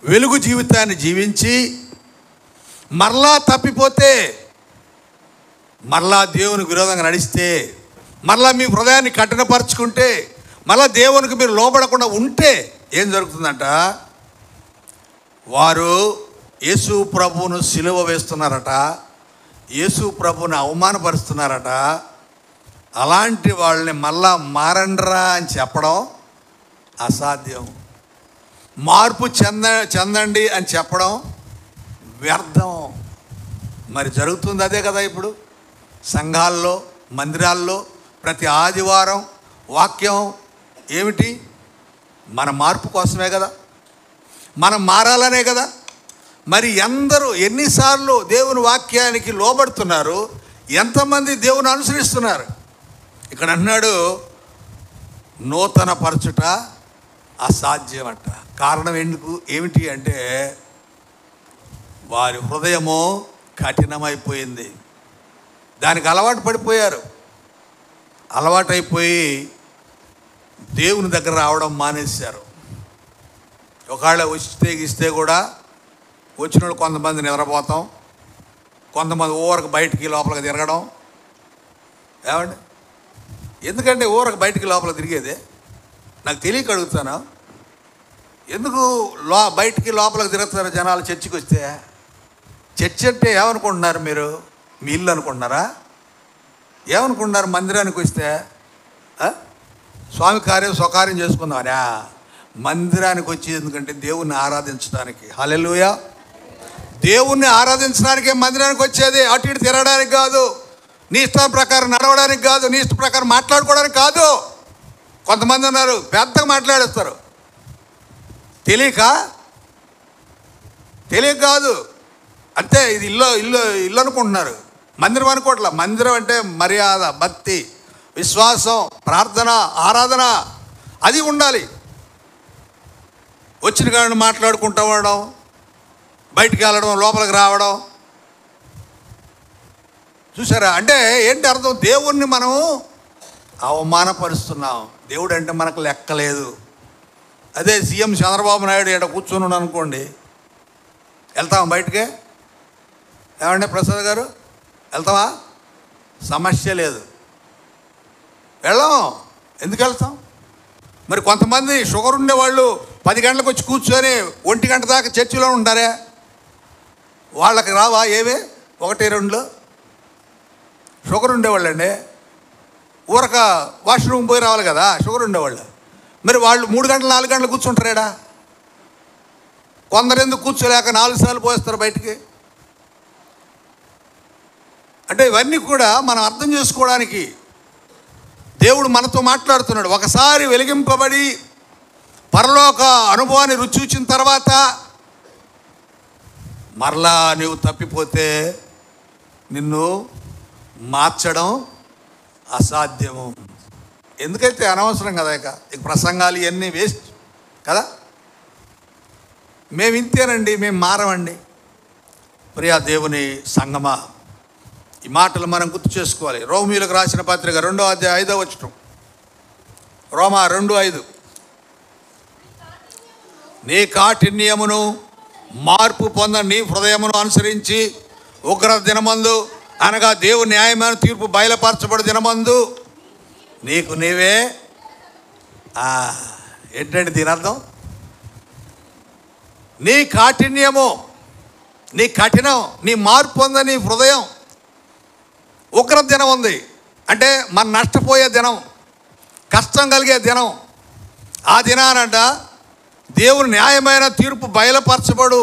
వెలుగు జీవితాన్ని జీవించి మరలా తప్పిపోతే, మరలా దేవునికి విరోధంగా నడిస్తే, మరలా మీ హృదయాన్ని కఠినపరుచుకుంటే, మరలా దేవునికి మీరు లోబడకుండా ఉంటే ఏం జరుగుతుందంట? వారు యేసు ప్రభువును సిలువ వేస్తున్నారట, యేసు ప్రభువుని అవమానపరుస్తున్నారట. అలాంటి వాళ్ళని మళ్ళా మారండ్రా అని చెప్పడం అసాధ్యం. మార్పు చెందండి అని చెప్పడం వ్యర్థం. మరి జరుగుతుంది అదే కదా. ఇప్పుడు సంఘాల్లో, మందిరాల్లో ప్రతి ఆదివారం వాక్యం ఏమిటి? మన మార్పు కోసమే కదా, మనం మారాలనే కదా. మరి ఎన్నిసార్లు దేవుని వాక్యానికి లోబడుతున్నారు? ఎంతమంది దేవుని అనుసరిస్తున్నారు? ఇక్కడ అన్నాడు నూతన పరచుట అసాధ్యమట. కారణం ఏమిటి అంటే వారి హృదయము కఠినమైపోయింది. దానికి అలవాటు పడిపోయారు. అలవాటైపోయి దేవుని దగ్గర రావడం మానేశారు. ఒకవేళ ఇస్తే కూడా వచ్చిన వాళ్ళు కొంతమంది నిద్రపోతాం, కొంతమంది ఊరకు బయటికి లోపలికి తిరగడం. ఏమండి, ఎందుకంటే ఊరకు బయటికి లోపలికి తిరిగేదే నాకు తెలియక అడుగుతాను. ఎందుకు బయటికి లోపలికి తిరుగుతారు జనాలు చర్చికి వస్తే? చర్చి అంటే ఏమనుకుంటున్నారు మీరు? మీ ఇల్లు అనుకుంటున్నారా? ఏమనుకుంటున్నారు? మందిరానికి వస్తే స్వామి కార్యం స్వకార్యం చేసుకుందామనా? మందిరానికి వచ్చి ఎందుకంటే దేవుణ్ణి ఆరాధించడానికి. హల్లెలూయా. దేవుణ్ణి ఆరాధించడానికే మందిరానికి వచ్చేది, అటు ఇటు తిరగడానికి కాదు, నీ ఇష్టం ప్రకారం నడవడానికి కాదు, నీ ఇష్టం ప్రకారం మాట్లాడుకోవడానికి కాదు. కొంతమంది ఉన్నారు పెద్దగా మాట్లాడేస్తారు, తెలియక కాదు, అంతే. ఇది ఇల్లు అనుకుంటున్నారు, మందిరం అనుకోవట్లా. మందిరం అంటే మర్యాద, భక్తి, విశ్వాసం, ప్రార్థన, ఆరాధన అది ఉండాలి. వచ్చిన కాడిని మాట్లాడుకుంటూ ఉండడం, బయటికి వెళ్ళడం, లోపలికి రావడం. చూసారా? అంటే ఏంటి అర్థం? దేవుణ్ణి మనం అవమానపరుస్తున్నాం. దేవుడు అంటే మనకు లెక్కలేదు. అదే సీఎం చంద్రబాబు నాయుడు ఇక్కడ కూర్చొని ఉన్నాడు అనుకోండి, వెళ్తాం బయటికే? ఏమండి ప్రసాద్ గారు, వెళ్తావా? సమస్య లేదు, వెళ్ళాం. ఎందుకు వెళ్తాం? మరి కొంతమంది షుగర్ ఉండేవాళ్ళు 10 గంటలకు వచ్చి కూర్చొని 1 గంట దాకా చర్చిలో ఉంటారే, వాళ్ళకి రావా ఏవే 1-2 షుగర్ ఉండేవాళ్ళు అండి? ఊరక వాష్రూమ్ పోయి రావాలి కదా షుగర్ ఉండేవాళ్ళు. మరి వాళ్ళు 3 గంటలు 4 గంటలు కూర్చుంటారేడా? కొందరు ఎందుకు కూర్చోలేక 4 సార్లు పోస్తారు బయటికి. అంటే ఇవన్నీ కూడా మనం అర్థం చేసుకోవడానికి దేవుడు మనతో మాట్లాడుతున్నాడు. ఒకసారి వెలిగింపబడి పరలోక అనుభవాన్ని రుచి చూచిన తర్వాత మరలా నీవు తప్పిపోతే నిన్ను మార్చడం అసాధ్యము. ఎందుకైతే అనవసరం కదా. ఇక ప్రసంగాలు ఇవన్నీ వేస్ట్ కదా. మేము ఇంతేనండి, మేము మారమండి. ప్రియా దేవుని సంగమా, ఈ మాటలు మనం గుర్తు చేసుకోవాలి. రోమీయులకు రాసిన పత్రిక 2వ అధ్యాయం 5వ వచనం. రోమా 2:5. నీ కాఠిన్యమును మార్పు పొంద నీ హృదయమును అనుసరించి ఉగ్ర దినమందు, అనగా దేవుని న్యాయమైన తీర్పు బయలుపరచబడి దినమందు నీకు నీవే. ఏంటంటే దీని అర్థం? నీ కాఠిన్యము, నీ కఠినం, నీ మార్పు పొంద నీ హృదయం. ఉగ్ర దినం ఉంది అంటే మన నష్టపోయే దినం, కష్టం కలిగే దినం. ఆ దినానంట దేవుని న్యాయమైన తీర్పు బయలుపరచబడు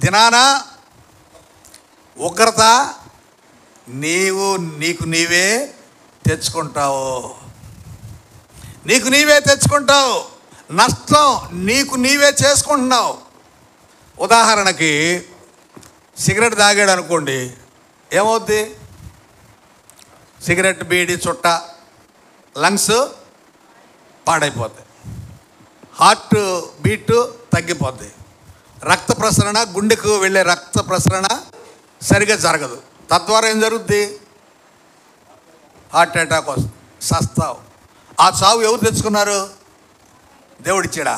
దినాన ఉగ్రత నీకు నీవే తెచ్చుకుంటావు. నీకు నీవే తెచ్చుకుంటావు. నష్టం నీకు నీవే చేసుకుంటున్నావు. ఉదాహరణకి సిగరెట్ తాగాడు అనుకోండి, ఏమవుద్ది? సిగరెట్, బీడి, చుట్ట, లంగ్స్ పాడైపోతాయి, హార్ట్ బీట్ తగ్గిపోద్ది, రక్త ప్రసరణ, గుండెకు వెళ్ళే రక్త ప్రసరణ సరిగా జరగదు. తద్వారా ఏం జరుగుద్ది? హార్ట్ అటాక్ వస్తుంది, సస్తావు. ఆ చావు ఎవరు తెచ్చుకున్నారు? దేవుడిచ్చాడా?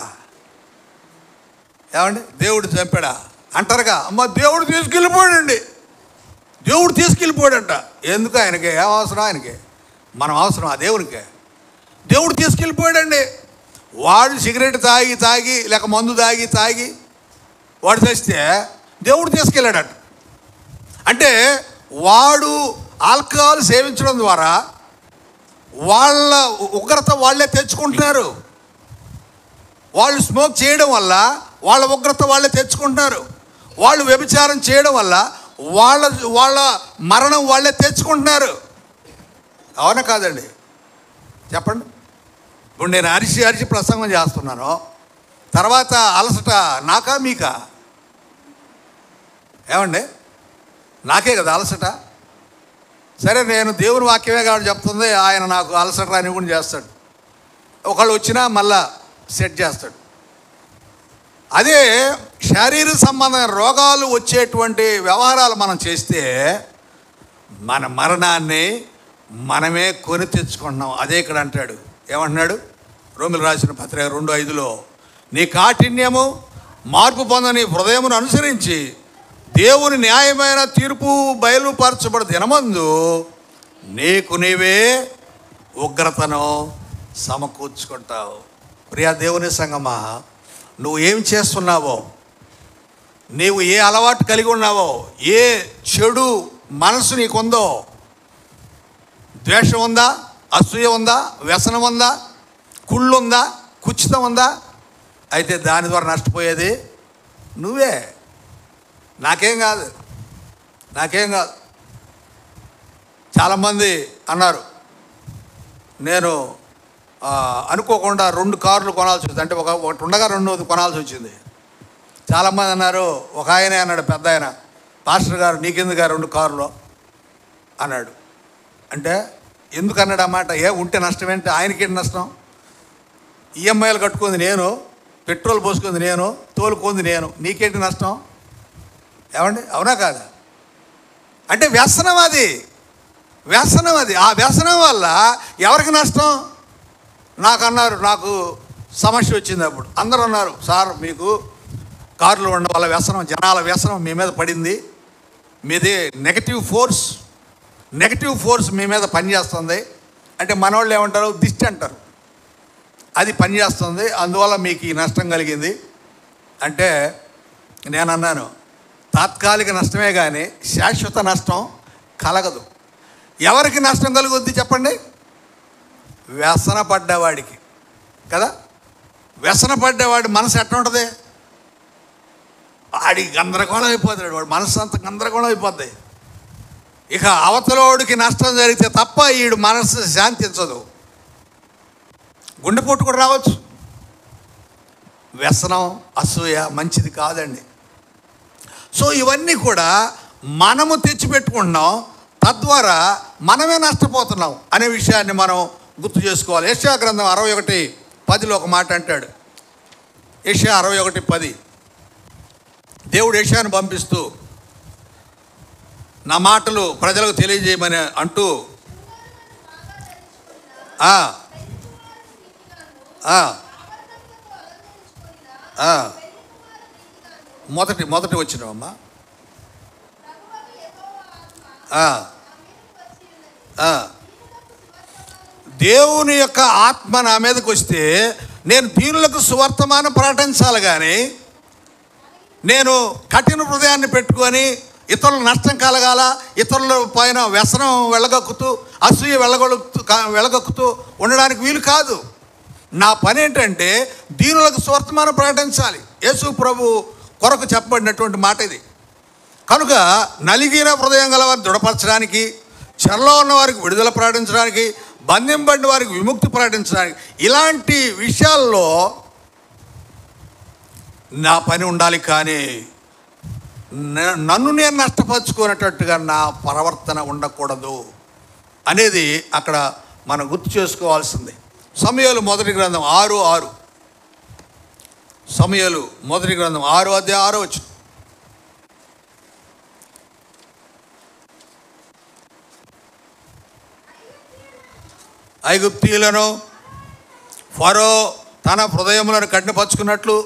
ఏమండి, దేవుడు చంపాడా అంటారుగా. అమ్మ దేవుడు తీసుకెళ్ళిపోయాడండి, దేవుడు తీసుకెళ్ళిపోయాడంట. ఎందుకు? ఆయనకి ఏం అవసరం? ఆయనకి మనం అవసరం ఆ దేవునికే. దేవుడు తీసుకెళ్ళిపోయాడండి. వాడు సిగరెట్ తాగి లేక మందు తాగి వాడు తెస్తే దేవుడు తీసుకెళ్ళాడట. అంటే వాడు ఆల్కహాల్ సేవించడం ద్వారా వాళ్ళ ఉగ్రత వాళ్ళే తెచ్చుకుంటున్నారు. వాళ్ళు స్మోక్ చేయడం వల్ల వాళ్ళ ఉగ్రత వాళ్ళే తెచ్చుకుంటున్నారు. వాళ్ళు వ్యభిచారం చేయడం వల్ల వాళ్ళ మరణం వాళ్ళే తెచ్చుకుంటున్నారు. అవునా కాదండి? చెప్పండి. ఇప్పుడు నేను అరిచి ప్రసంగం చేస్తున్నాను, తర్వాత అలసట నాకా మీకా? ఏమండి, నాకే కదా అలసట. సరే, నేను దేవుని వాక్యమే కాబట్టి చెప్తుంది, ఆయన నాకు అలసట రాని కూడా చేస్తాడు. ఒకళ్ళు వచ్చినా మళ్ళా సెట్ చేస్తాడు. అదే శారీరక సంబంధమైన రోగాలు వచ్చేటువంటి వ్యవహారాలు మనం చేస్తే మన మరణాన్ని మనమే కొని తెచ్చుకుంటున్నాం. అదే ఇక్కడ అంటాడు. ఏమంటున్నాడు? రోమిలకు రాసిన పత్రిక 2:5లో, నీ కాఠిన్యము మార్పు పొందని హృదయమును అనుసరించి దేవుని న్యాయమైన తీర్పు బయలుపరచబడి దినమందు నీకు నీవే ఉగ్రతను సమకూర్చుకుంటావు. ప్రియా దేవుని సంగమా, నువ్వు ఏం చేస్తున్నావో, నీవు ఏ అలవాటు కలిగి ఉన్నావో, ఏ చెడు మనసు నీకుందో, ద్వేషం ఉందా, అసూయ ఉందా, వ్యసనం ఉందా, కుళ్ళు ఉందా, కుచితం ఉందా, అయితే దాని ద్వారా నష్టపోయేది నువ్వే. నాకేం కాదు. చాలామంది అన్నారు, నేను అనుకోకుండా 2 కార్లు కొనాల్సి వచ్చింది. అంటే ఒకటి ఉండగా 2 కొనాల్సి వచ్చింది. చాలామంది అన్నారు, ఒక ఆయనే అన్నాడు, పెద్ద ఆయన, పాస్టర్ గారు నీకెందుకు 2 కార్లు అన్నాడు. అంటే ఎందుకు అన్నాడు అన్నమాట. ఉంటే నష్టం ఏంటి? ఆయనకేంటి నష్టం? ఈఎంఐలు కట్టుకుంది నేను, పెట్రోల్ పోసుకుంది నేను, తోలుకుంది నేను, నీకేంటి నష్టం? ఏమండి, అవునా కాదా? అంటే వ్యసనం అది. ఆ వ్యసనం వల్ల ఎవరికి నష్టం? నాకు సమస్య వచ్చింది. అప్పుడు అందరూ అన్నారు, సార్ మీకు కార్లు ఉండడం వల్ల వ్యసనం, జనాల వ్యసనం మీ మీద పడింది, మీది నెగటివ్ ఫోర్స్ మీ మీద పనిచేస్తుంది. అంటే మనవాళ్ళు ఏమంటారు? దిష్టి అంటారు. అది పనిచేస్తుంది, అందువల్ల మీకు ఈ నష్టం కలిగింది. అంటే నేను అన్నాను, తాత్కాలిక నష్టమే కానీ శాశ్వత నష్టం కలగదు. ఎవరికి నష్టం కలుగుద్ది చెప్పండి? వ్యసన పడ్డవాడికి కదా. వ్యసన పడ్డవాడి మనసు ఎట్లా ఉంటుంది? వాడి గందరగోళం అయిపోతాడు, వాడి మనసు అంత గందరగోళం అయిపోద్ది. ఇక అవతలోడికి నష్టం జరిగితే తప్ప వీడు మనసు శాంతించదు, గుండెపోటు కూడా రావచ్చు. వ్యసనం, అసూయ మంచిది కాదండి. సో ఇవన్నీ కూడా మనము తెచ్చిపెట్టుకుంటున్నాం, తద్వారా మనమే నష్టపోతున్నాం అనే విషయాన్ని మనం గుర్తు చేసుకోవాలి. యెషయా గ్రంథం 61:10 ఒక మాట అంటాడు. యెషయా 61:10, దేవుడు యెషయాను పంపిస్తూ నా మాటలు ప్రజలకు తెలియజేయమని అంటూ మొదటి వచ్చినవమ్మా. దేవుని యొక్క ఆత్మ నా మీదకి వస్తే నేను దీనులకు సువర్తమానం ప్రకటించాలి, కానీ నేను కఠిన హృదయాన్ని పెట్టుకొని ఇతరుల నష్టం కలగాల, ఇతరుల పైన వ్యసనం వెళ్ళగక్కుతూ, అసూయ వెళ్ళగక్కుతూ ఉండడానికి వీలు కాదు. నా పని ఏంటంటే దీనులకు సువర్తమానం ప్రకటించాలి. యేసు ప్రభు కొరకు చెప్పబడినటువంటి మాట ఇది. కనుక నలిగిన హృదయం గల వారిని దృఢపరచడానికి, చెరలో ఉన్న వారికి విడుదల ప్రకటించడానికి, బంధింపబడిన వారికి విముక్తి ప్రకటించడానికి, ఇలాంటి విషయాల్లో నా పని ఉండాలి. కానీ నన్ను నేను నష్టపరుచుకునేటట్టుగా నా ప్రవర్తన ఉండకూడదు అనేది అక్కడ మనం గుర్తు చేసుకోవాల్సింది. సమూయేలు మొదటి గ్రంథం 6:6, సమూయేలు మొదటి గ్రంథం 6:6 ఐగుప్తీయులను ఫరో తన హృదయములను కఠినపరుచుకున్నట్లు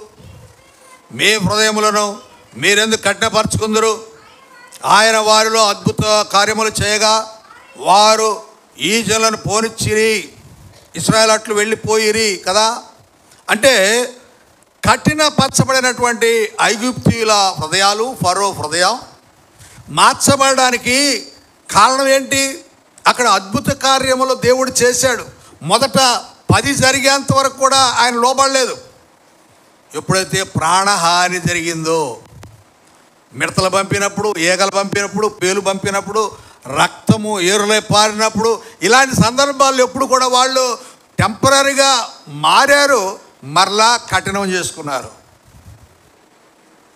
మీ హృదయములను మీరెందుకు కఠినపరుచుకుందరు? ఆయన వారిలో అద్భుత కార్యములు చేయగా వారు ఈ జనులను పోనిచ్చిరి, ఇశ్రాయేలు అట్లు వెళ్ళిపోయిరి కదా. అంటే కఠినపరచబడినటువంటి ఐగుప్తీయుల హృదయాలు, ఫరో హృదయం మార్చబడడానికి కారణం ఏంటి? అక్కడ అద్భుత కార్యములు దేవుడు చేశాడు. మొదట 10 జరిగేంత వరకు కూడా ఆయన లోబడలేదు. ఎప్పుడైతే ప్రాణహాని జరిగిందో, మిడతలు పంపినప్పుడు, ఈగలు పంపినప్పుడు, పేలు పంపినప్పుడు, రక్తము ఏరులై పారినప్పుడు, ఇలాంటి సందర్భాల్లో ఎప్పుడు కూడా వాళ్ళు టెంపరీగా మారారు, మరలా కఠినం చేసుకున్నారు.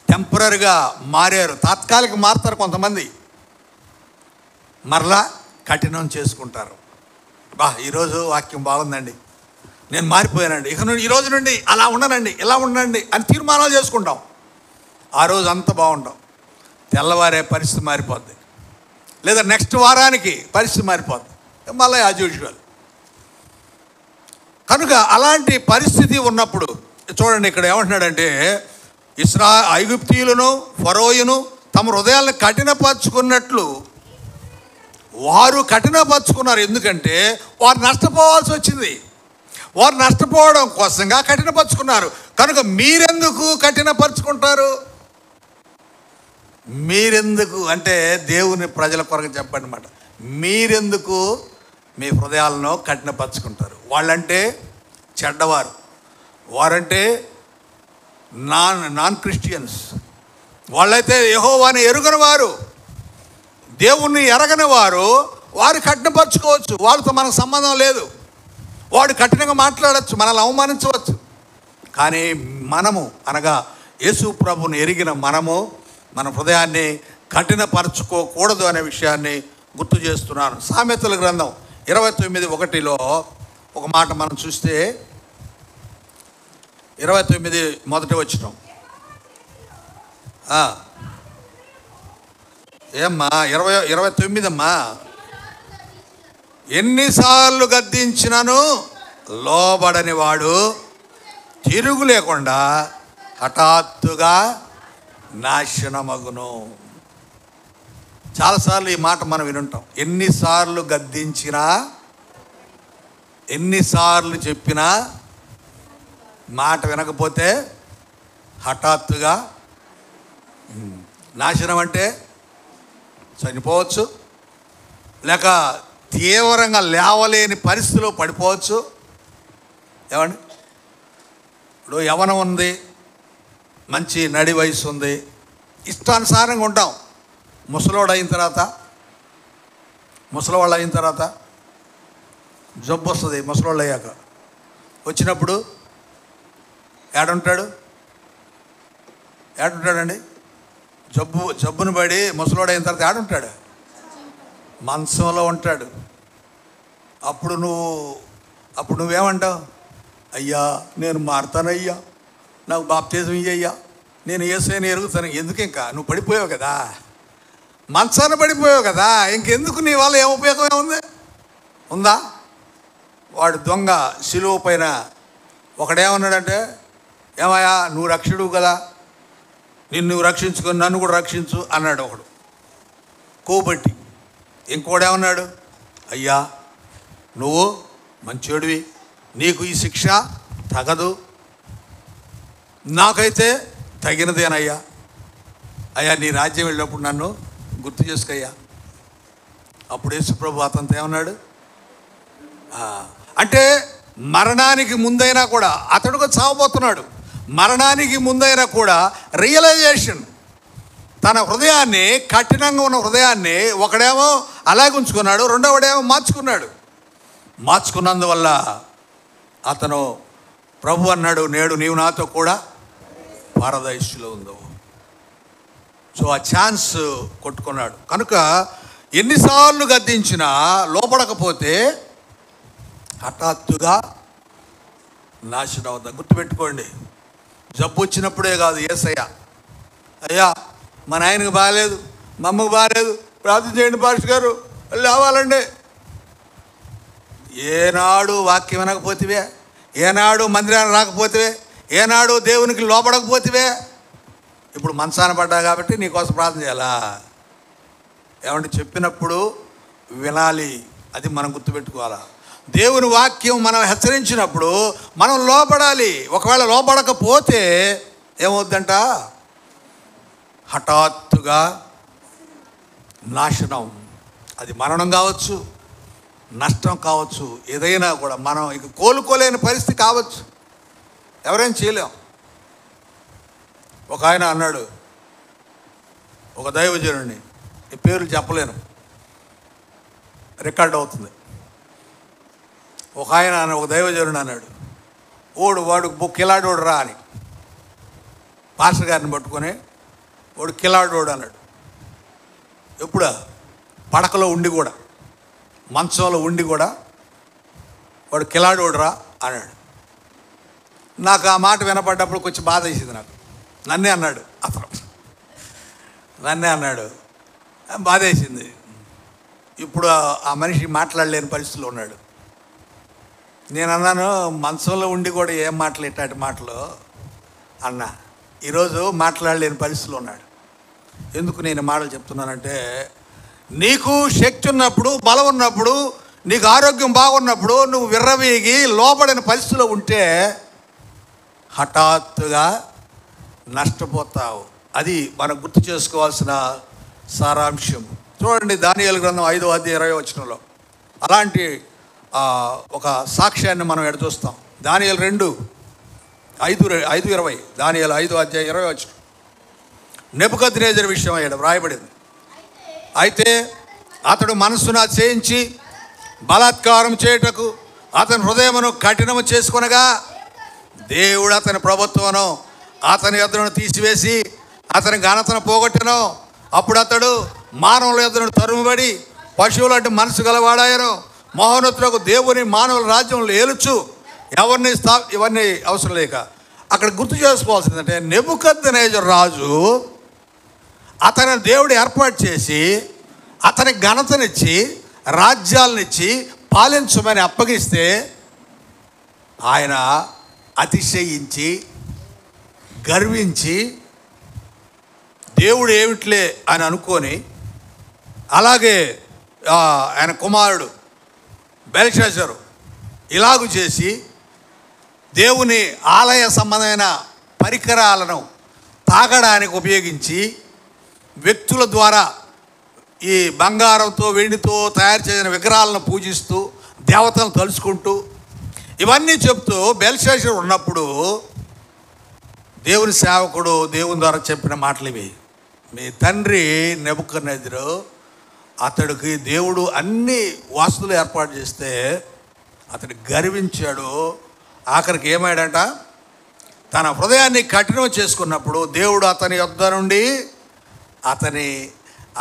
టెంపరీగా మారారు, తాత్కాలిక మారుతారు కొంతమంది, మరలా కఠినం చేసుకుంటారు. ఈరోజు వాక్యం బాగుందండి, నేను మారిపోయానండి, ఇక నుండి ఈ రోజు నుండి అలా ఉండనండి, ఇలా ఉండనండి అని తీర్మానాలు చేసుకుంటాం. ఆ రోజు అంత బాగుంటాం, తెల్లవారే పరిస్థితి మారిపోద్ది, లేదా నెక్స్ట్ వారానికి పరిస్థితి మారిపోద్ది, మళ్ళీ యాజ్ యూజువల్. కనుక అలాంటి పరిస్థితి ఉన్నప్పుడు చూడండి, ఇక్కడ ఏమంటున్నాడంటే, ఐగుప్తీయులను ఫరోయును తమ హృదయాలను కఠినపరుచుకున్నట్లు వారు కఠినపరుచుకున్నారు. ఎందుకంటే వారు నష్టపోవాల్సి వచ్చింది, వారు నష్టపోవడం కోసంగా కఠినపరుచుకున్నారు. కనుక మీరెందుకు కఠినపరుచుకుంటారు? మీరెందుకు అంటే దేవుని ప్రజల కొరకు చెప్పండి అన్నమాట. మీరెందుకు మీ హృదయాలను కఠినపరుచుకుంటారు? వాళ్ళంటే చెడ్డవారు, వారంటే నాన్ క్రిస్టియన్స్, వాళ్ళైతే యెహోవాని ఎరుగని వారు, దేవుణ్ణి ఎరగని వారు. వారు కఠినపరచుకోవచ్చు, వాళ్ళతో మనకు సంబంధం లేదు. వాడు కఠినంగా మాట్లాడచ్చు, మనల్ని అవమానించవచ్చు. కానీ మనము అనగా యేసు ప్రభుని ఎరిగిన మనము మన హృదయాన్ని కఠినపరచుకోకూడదు అనే విషయాన్ని గుర్తు చేస్తున్నాను. సామెతల గ్రంథం 29:1 ఒక మాట మనం చూస్తే, 29 మొదటి వచనం. ఏమ్మా 29 అమ్మా. ఎన్నిసార్లు గద్దించినను లోబడని వాడు తిరుగు లేకుండా హఠాత్తుగా నాశనమగును. చాలాసార్లు ఈ మాట మనం వినుంటాం. ఎన్నిసార్లు గద్దించినా, ఎన్నిసార్లు చెప్పినా మాట వినకపోతే హఠాత్తుగా నాశనం. అంటే చనిపోవచ్చు, లేక తీవ్రంగా లేవలేని పరిస్థితిలో పడిపోవచ్చు. ఏమండి, ఇప్పుడు యవ్వనం ఉంది, మంచి నడి వయసు ఉంది, ఇష్టానుసారంగా ఉంటాం. ముసలివాళ్ళు అయిన తర్వాత జబ్బు వస్తుంది. ముసలివాళ్ళు అయ్యాక వచ్చినప్పుడు ఏడుంటాడండి? జబ్బును పడి ముసలివాడు అయిన తర్వాత ఏడుంటాడు? మంచంలో ఉంటాడు. అప్పుడు నువ్వేమంటావు? అయ్యా నేను మారుతానయ్యా, నాకు బాప్తిజం ఇయ్యయ్యా, నేను యేసుని ఎరుగుతాను. ఎందుకు? ఇంకా నువ్వు పడిపోయావు కదా, మంచాన పడిపోయావు కదా, ఇంకెందుకు నీ వల్ల ఏం ఉపయోగం ఏముంది? ఉందా? వాడు దొంగ శిలువ పైన ఒకడేమన్నాడంటే, ఏమయ్యా నువ్వు రక్షుడు కదా, నిన్ను రక్షించుకొని నన్ను కూడా రక్షించు అన్నాడు ఒకడు కోబట్టి. ఇంకోడేమన్నాడు, అయ్యా నువ్వు మంచోడివి, నీకు ఈ శిక్ష తగదు, నాకైతే తగినదేనయ్యా, అయ్యా నీ రాజ్యం వెళ్ళినప్పుడు నన్ను గుర్తు చేసుకయ్యా. అప్పుడు యేసు ప్రభు అతనితో ఏమన్నాడు అంటే, మరణానికి ముందైనా కూడా అతడుగా చావబోతున్నాడు. మరణానికి ముందైనా కూడా రియలైజేషన్, తన హృదయాన్ని, కఠినంగా ఉన్న హృదయాన్ని ఒకడేమో అలాగే ఉంచుకున్నాడు, రెండవడేమో మార్చుకున్నందువల్ల అతను ప్రభు అన్నాడు, నేడు నీవు నాతో కూడా పారదైస్సులో ఉందో. సో ఆ ఛాన్స్ కొట్టుకున్నాడు. కనుక ఎన్నిసార్లు గద్దించినా లోపడకపోతే హఠాత్తుగా నాశనం అవుతా. గుర్తుపెట్టుకోండి, జబ్బు వచ్చినప్పుడే కాదు యేసయ్య, అయ్యా మా నాయనకు బాగాలేదు, మా అమ్మకు బాగాలేదు, ప్రార్థన చేయండి పాస్టర్ గారు, లేవాలండి. ఏనాడు వాక్యం వినకపోతివే, ఏనాడు మందిరాన్ని రాకపోతివే, ఏనాడు దేవునికి లోపడకపోతివే, ఇప్పుడు మంచాన పడ్డా కాబట్టి నీకోసం ప్రార్థన చేయాలా? ఏమంటే చెప్పినప్పుడు వినాలి, అది మనం గుర్తుపెట్టుకోవాలా. దేవుని వాక్యం మనం హెచ్చరించినప్పుడు మనం లోపడాలి. ఒకవేళ లోపడకపోతే ఏమవుద్దంట? హఠాత్తుగా నాశనం. అది మరణం కావచ్చు, నష్టం కావచ్చు, ఏదైనా కూడా మనం ఇక కోలుకోలేని పరిస్థితి కావచ్చు, ఎవరైనా చేయలేం. ఒక ఆయన అన్నాడు, ఒక దైవజనుడిని, ఈ పేర్లు చెప్పలేను, రికార్డ్ అవుతుంది. ఒక దైవజనుడు అన్నాడు, వాడు కిలాడోడు రా అని పాస్టర్ గారిని పట్టుకొని, వాడు కిలాడోడు అన్నాడు. ఎప్పుడా? పడకలో ఉండి కూడా మంచంలో ఉండి కూడా వాడు కిలాడోడురా అన్నాడు. నాకు ఆ మాట వినపడ్డప్పుడు కొంచెం బాధ వేసింది. నాకు నన్నే అన్నాడు, అతను నన్నే అన్నాడు, బాధ వేసింది. ఇప్పుడు ఆ మనిషి మాట్లాడలేని పరిస్థితిలో ఉన్నాడు. నేను అన్నాను, మంచంలో ఉండి కూడా ఏం మాటలు ఇట్లాంటి మాటలు అన్నా. ఈరోజు మాట్లాడలేని పరిస్థితిలో ఉన్నాడు. ఎందుకు నేను మాటలు చెప్తున్నానంటే, నీకు శక్తి ఉన్నప్పుడు, బలం ఉన్నప్పుడు, నీకు ఆరోగ్యం బాగున్నప్పుడు నువ్వు విర్రవీగి లోబడిన పరిస్థితిలో ఉంటే హఠాత్తుగా నష్టపోతావు. అది మనం గుర్తు చేసుకోవాల్సిన సారాంశం. చూడండి, దానియేలు గ్రంథం 5వ అధ్యాయం 20వ వచనంలో అలాంటి ఒక సాక్ష్యాన్ని మనం ఎడచూస్తాం. దానియేలు 2:5-20. దానియేలు 5వ అధ్యాయం 20వ వచనం. నెబుకద్నెజరు విషయం అయ్యాడు వ్రాయబడింది. అయితే అతడు మనస్సును అతిశయించి బలాత్కారం చేయుటకు అతని హృదయమును కఠినము చేసుకొనగా దేవుడు అతని ప్రభుత్వమును అతని యొద్దను తీసివేసి అతని ఘనతను పోగొట్టెను. అప్పుడు అతడు మానవుల యొద్దను తరుముబడి పశువులంటే మనసు గలవాడాయను. మహోన్నతులకు దేవుని మానవుల రాజ్యంలో ఏలుచు ఎవరిని ఇవన్నీ అవసరం లేక అక్కడ గుర్తు చేసుకోవాల్సిందంటే, నెబుకద్నెజరు రాజు అతని దేవుడు ఏర్పాటు చేసి అతనికి ఘనతనిచ్చి రాజ్యాలనిచ్చి పాలించమని అప్పగిస్తే ఆయన అతిశయించి గర్వించి దేవుడు ఏమిట్లే అని అనుకొని, అలాగే ఆయన కుమారుడు బెల్షస్సరు ఇలాగు చేసి దేవుని ఆలయ సంబంధమైన పరికరాలను తాగడానికి ఉపయోగించి వ్యక్తుల ద్వారా ఈ బంగారంతో వెండితో తయారు చేసిన విగ్రహాలను పూజిస్తూ దేవతలను తలుచుకుంటూ ఇవన్నీ చెప్తూ బెల్షస్సరు ఉన్నప్పుడు దేవుని సేవకుడు దేవుని ద్వారా చెప్పిన మాటలు ఇవి. మీ తండ్రి నెబుకద్నెజరు అతడికి దేవుడు అన్ని వస్తువులు ఏర్పాటు చేస్తే అతడు గర్వించాడు. ఆఖరికి ఏమాడంట, తన హృదయాన్ని కఠినం చేసుకున్నప్పుడు దేవుడు అతని యొద్ద నుండి అతని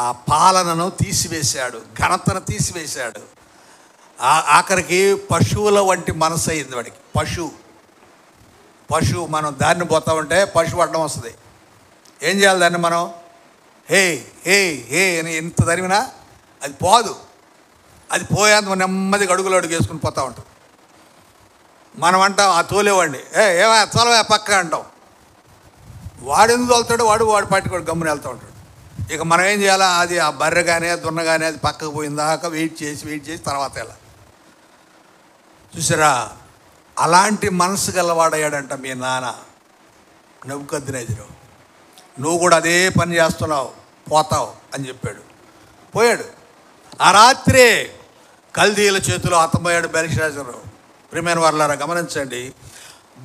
ఆ పాలనను తీసివేశాడు, ఘనతను తీసివేశాడు. ఆఖరికి పశువుల వంటి మనసు అయింది వాడికి. పశువు మనం దాన్ని పోతా ఉంటే పశువు అడ్డం వస్తుంది. ఏం చేయాలి దాన్ని మనం? హే హే హే అని ఎంత తరిమినా అది పోదు. అది పోయేంత నెమ్మదిగా అడుగులు వేసుకుని పోతూ ఉంటాం. మనం అంటాం ఆ తోలేవాడిని, ఏమా తోలవా పక్క అంటాం. వాడు ఎందుకు తోలుతాడు, వాడు పట్టుకోడు గమ్మున వెళ్తూ ఉంటాడు. ఇక మనం ఏం చేయాలా, అది ఆ బర్రె కానీ దున్న కానీ అది పక్కకు పోయిందాకా వెయిట్ చేసి తర్వాత ఎలా చూసారా? అలాంటి మనసు గలవాడయ్యాడంట మీ నాన్న నెబుకద్నెజరు. నువ్వు కూడా అదే పని చేస్తున్నావు, పోతావు అని చెప్పాడు. పోయాడు. ఆ రాత్రే కల్దీయుల చేతిలో హతమయ్యాడు బెల్షస్సరు. ప్రియమైన వారలారా గమనించండి,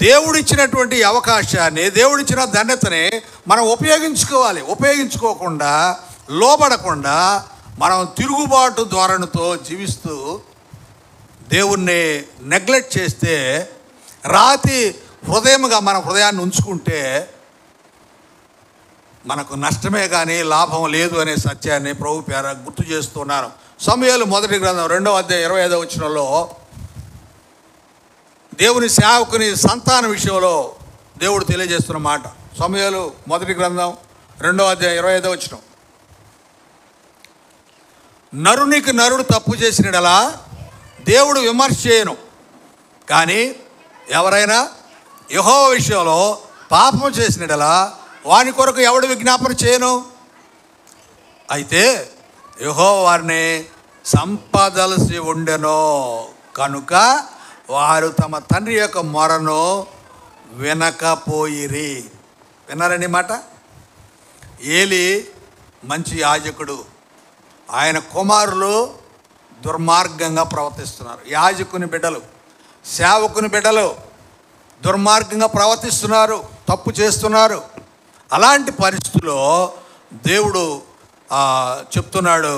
దేవుడిచ్చినటువంటి అవకాశాన్ని, దేవుడిచ్చిన ధన్యతని మనం ఉపయోగించుకోవాలి. ఉపయోగించుకోకుండా, లోబడకుండా మనం తిరుగుబాటు ధోరణితో జీవిస్తూ దేవుణ్ణి నెగ్లెక్ట్ చేస్తే, రాతి హృదయముగా మన హృదయాన్ని ఉంచుకుంటే మనకు నష్టమే కానీ లాభం లేదు అనే సత్యాన్ని ప్రభు పేర గుర్తు చేస్తున్నాను. సమూయేలు మొదటి గ్రంథం 2వ అధ్యాయం 25వ వచనంలో దేవుని సేవకుని సంతాన విషయంలో దేవుడు తెలియజేస్తున్న మాట. సమూయేలు మొదటి గ్రంథం 2వ అధ్యాయం 25వ వచనం. నరునికి నరుడు తప్పు చేసినడలా దేవుడు విమర్శ చేయను, కానీ ఎవరైనా యెహోవా విషయంలో పాపం చేసినడలా వాని కొరకు ఎవడు విజ్ఞాపన చేయను. అయితే యెహోవా వారిని సంపదలసి ఉండెను కనుక వారు తమ తండ్రి యొక్క మొరను వినకపోయిరి. విన్నారండి మాట? ఏలి మంచి యాజకుడు, ఆయన కుమారులు దుర్మార్గంగా ప్రవర్తిస్తున్నారు. యాజకుని బిడ్డలు, సేవకుని బిడ్డలు దుర్మార్గంగా ప్రవర్తిస్తున్నారు, తప్పు చేస్తున్నారు. అలాంటి పరిస్థితుల్లో దేవుడు చెప్తున్నాడు,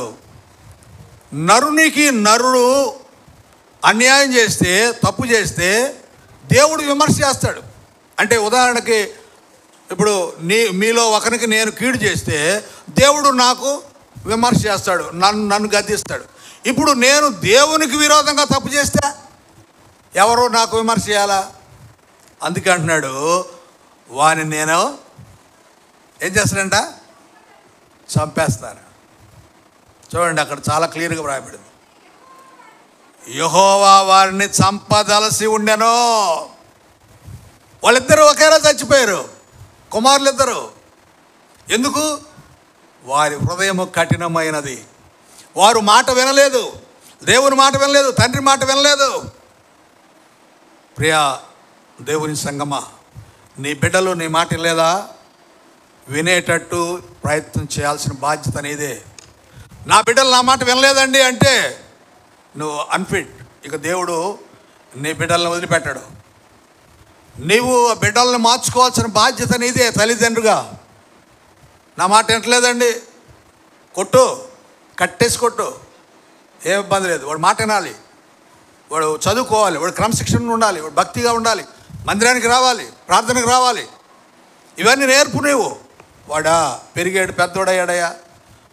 నరునికి నరుడు అన్యాయం చేస్తే, తప్పు చేస్తే దేవుడు విమర్శ చేస్తాడు. అంటే ఉదాహరణకి ఇప్పుడు మీలో ఒకరికి నేను కీడు చేస్తే దేవుడు నాకు విమర్శ చేస్తాడు, నన్ను గద్దిస్తాడు. ఇప్పుడు నేను దేవునికి విరోధంగా తప్పు చేస్తే ఎవరో నాకు విమర్శ చేయాలా? అందుకే అంటున్నాడు, వాని నేను ఏం చేస్తానంట? చంపేస్తాను. చూడండి, అక్కడ చాలా క్లియర్గా వ్రాయబడింది. యెహోవా వారిని చంపదలసి ఉండెను. వాళ్ళిద్దరూ ఒకేలా చచ్చిపోయారు, కుమారులిద్దరు. ఎందుకు? వారి హృదయము కఠినమైనది. వారు మాట వినలేదు, దేవుని మాట వినలేదు, తండ్రి మాట వినలేదు. ప్రియా దేవుని సంగమా, నీ బిడ్డలు నీ మాట వినలేదా? వినేటట్టు ప్రయత్నం చేయాల్సిన బాధ్యత నీదే. నా బిడ్డలు నా మాట వినలేదండి అంటే నువ్వు అన్ఫిట్. ఇక దేవుడు నీ బిడ్డలను వదిలిపెట్టాడు. నీవు ఆ బిడ్డలను మార్చుకోవాల్సిన బాధ్యత నీదే తల్లిదండ్రుగా. నా మాట వినట్లేదండి, కొట్టు, కట్టేసి కొట్టు, ఏ ఇబ్బంది లేదు. వాడు మాట వినాలి, వాడు చదువుకోవాలి, వాడు క్రమశిక్షణ ఉండాలి, వాడు భక్తిగా ఉండాలి, మందిరానికి రావాలి, ప్రార్థనకు రావాలి. ఇవన్నీ నేర్పు నీవు. వాడా పెరిగాడు, పెద్దోడయ్యాడయ్యా,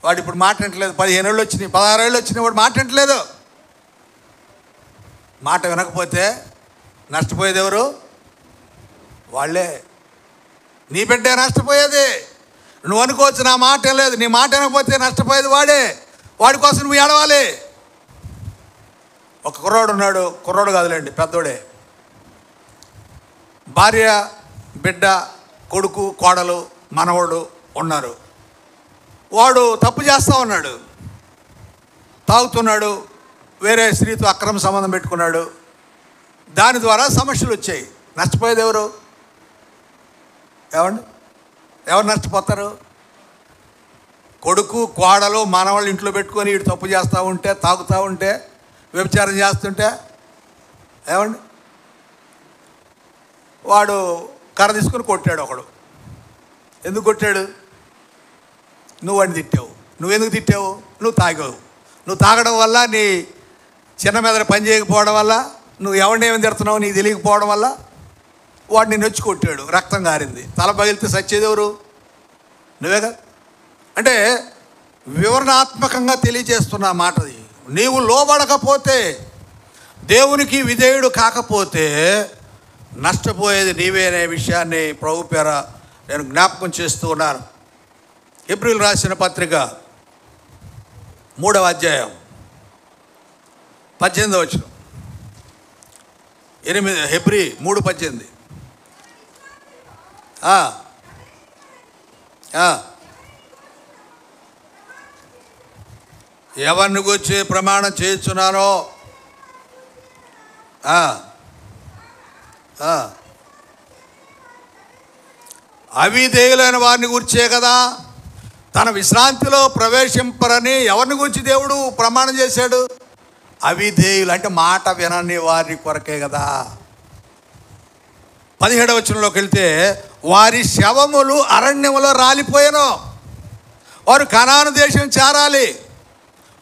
వాడు ఇప్పుడు మాట వినట్లేదు. 15 ఏళ్ళు వచ్చినాయి, 16 ఏళ్ళు వచ్చినాయి, వాడు మాట వినట్లేదు. మాట వినకపోతే నష్టపోయేది ఎవరు? వాళ్ళే. నీ బిడ్డే నష్టపోయేది. నువ్వు అనుకోవచ్చు నా మాట వినలేదు, నీ మాట వినకపోతే నష్టపోయేది వాడే. వాడి కోసం నువ్వు ఏడవాలి. ఒక కుర్రాడు ఉన్నాడు, కుర్రాడు కాదులేండి, పెద్దోడే. భార్య, బిడ్డ, కొడుకు, కోడలు, మనవడు ఉన్నారు. వాడు తప్పు చేస్తూ ఉన్నాడు, తాగుతున్నాడు, వేరే స్త్రీతో అక్రమ సంబంధం పెట్టుకున్నాడు. దాని ద్వారా సమస్యలు వచ్చాయి. నష్టపోయేది ఎవరు? ఎవరు నష్టపోతారు? కొడుకు, కోడలు, మనవాళ్ళు ఇంట్లో పెట్టుకొని వీడు తప్పు చేస్తూ ఉంటే, తాగుతూ ఉంటే, వ్యభిచారం చేస్తుంటే వాడు కర్ర తీసుకొని కొట్టాడు ఒకడు. ఎందుకు కొట్టాడు? నువ్వు వాడిని తిట్టావు. నువ్వెందుకు తిట్టావు? నువ్వు తాగావు. నువ్వు తాగడం వల్ల, నీ చిన్న మీద పని చేయకపోవడం వల్ల, నువ్వు ఎవరినేమని తిడుతున్నావు నీకు తెలియకపోవడం వల్ల వాడు నిన్ను వచ్చి కొట్టాడు. రక్తం కారింది, తల పగిలితే సచ్చేది ఎవరు? నువ్వేగా. అంటే వివరణాత్మకంగా తెలియజేస్తున్న మాటది. నీవు లోబడకపోతే, దేవునికి విధేయుడు కాకపోతే నష్టపోయేది నీవే అనే విషయాన్ని ప్రభు పేర నేను జ్ఞాపకం చేస్తూ ఉన్నాను. హెబ్రీయులకు రాసిన పత్రిక 3వ అధ్యాయం 18వ వచనం. 8 హెబ్రీ 3:18. ఎవరిని గురించి ప్రమాణం చేస్తున్నానో అవిధేయులైన వారిని గురించే కదా. తన విశ్రాంతిలో ప్రవేశింపరని ఎవరిని గురించి దేవుడు ప్రమాణం చేశాడు? అవిధేయులు అంటే మాట వినని వారి కొరకే కదా. 17వ వచనంలోకి వెళ్తే, వారి శవములు అరణ్యములో రాలిపోయాను. వారు కనాను దేశం చేరాలి,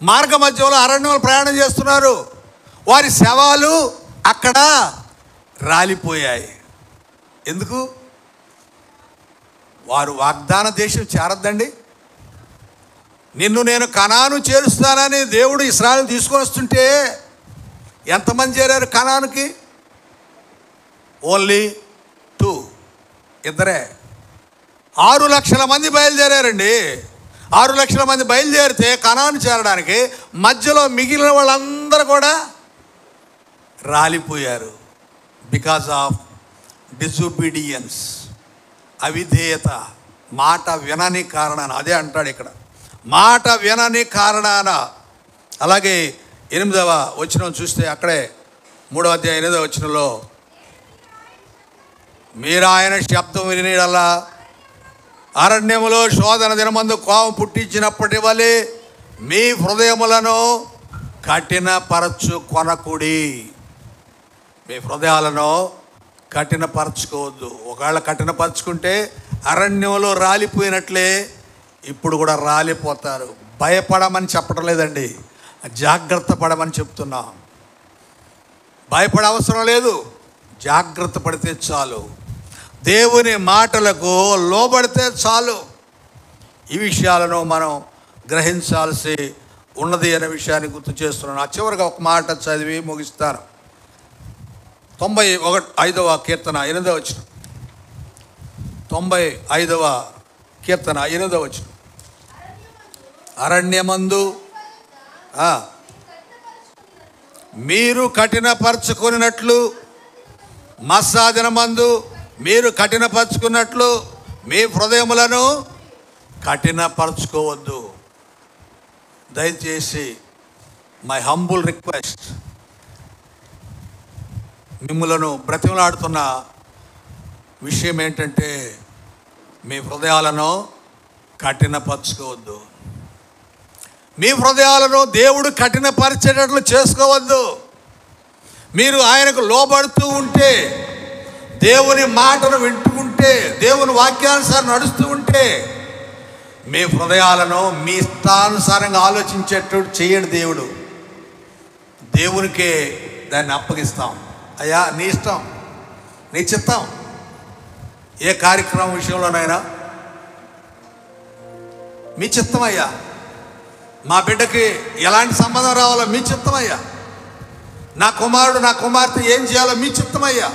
మార్గ మధ్యలో అరణ్యంలో ప్రయాణం చేస్తున్నారు. వారి శవాలు అక్కడ రాలిపోయాయి. ఎందుకు? వారు వాగ్దాన దేశం చేరద్దండి. నిన్ను నేను కనాను చేరుస్తానని దేవుడు ఇశ్రాయేలు తీసుకొని వస్తుంటే ఎంతమంది చేరారు కనానుకి? ఓన్లీ 2, ఇద్దరే. 6 లక్షల మంది బయలుదేరారండి. 6 లక్షల మంది బయలుదేరితే కనాను చేరడానికి మధ్యలో మిగిలిన వాళ్ళందరూ కూడా రాలిపోయారు. బికాజ్ ఆఫ్ డిజొబీడియన్స్, అవిధేయత, మాట వినని కారణాన. అదే అంటాడు ఇక్కడ, మాట వినని కారణాన. అలాగే 8వ వచనం చూస్తే అక్కడే 3వ అధ్యాయం 8వ వచనంలో, మీరు ఆయన శబ్దం వినిడల్లా అరణ్యములో శోధన దినమందు కోపం పుట్టించినప్పటి వలె మీ హృదయములను కఠినపరచు కొనకుడి. మీ హృదయాలను కఠినపరచుకోవద్దు. ఒకవేళ కఠినపరచుకుంటే అరణ్యంలో రాలిపోయినట్లే ఇప్పుడు కూడా రాలిపోతారు. భయపడమని చెప్పడం లేదండి, జాగ్రత్త పడమని చెప్తున్నాం. భయపడే అవసరం లేదు, జాగ్రత్త పడితే చాలు. దేవుని మాటలకు లోబడితే చాలు. ఈ విషయాలను మనం గ్రహించాల్సి ఉన్నది అనే విషయాన్ని గుర్తు చేస్తున్నాను. ఆ చివరిగా ఒక మాట చదివి ముగిస్తాను. 95వ కీర్తన 8వ వచనం. 95వ కీర్తన 8వ వచనం. అరణ్యమందు మీరు కఠినపరచుకున్నట్లు, మస్సాదినమందు మీరు కఠినపరచుకున్నట్లు మీ హృదయములను కఠినపరచుకోవద్దు. దయచేసి మై హంబుల్ రిక్వెస్ట్, మిమ్మలను బ్రతిమలాడుతున్న విషయం ఏంటంటే మీ హృదయాలను కఠినపరచుకోవద్దు. మీ హృదయాలను దేవుడు కఠినపరిచేటట్లు చేసుకోవద్దు. మీరు ఆయనకు లోబడుతూ ఉంటే, దేవుని మాటను వింటుంటే, దేవుని వాక్యానుసారం నడుస్తూ ఉంటే, మీ హృదయాలను మీ ఇష్టానుసారంగా ఆలోచించేటట్టు చేయడు దేవుడు. దేవునికే దాన్ని అప్పగిస్తాం. అయ్యా నీ ఇష్టం, నీ చిత్తం. ఏ కార్యక్రమం విషయంలోనైనా మీ చిత్తం అయ్యా. మా బిడ్డకి ఎలాంటి సంబంధం రావాలో మీ చిత్తమయ్యా. నా కుమారుడు నా కుమార్తె ఏం చేయాలో మీ చిత్తమయ్యా.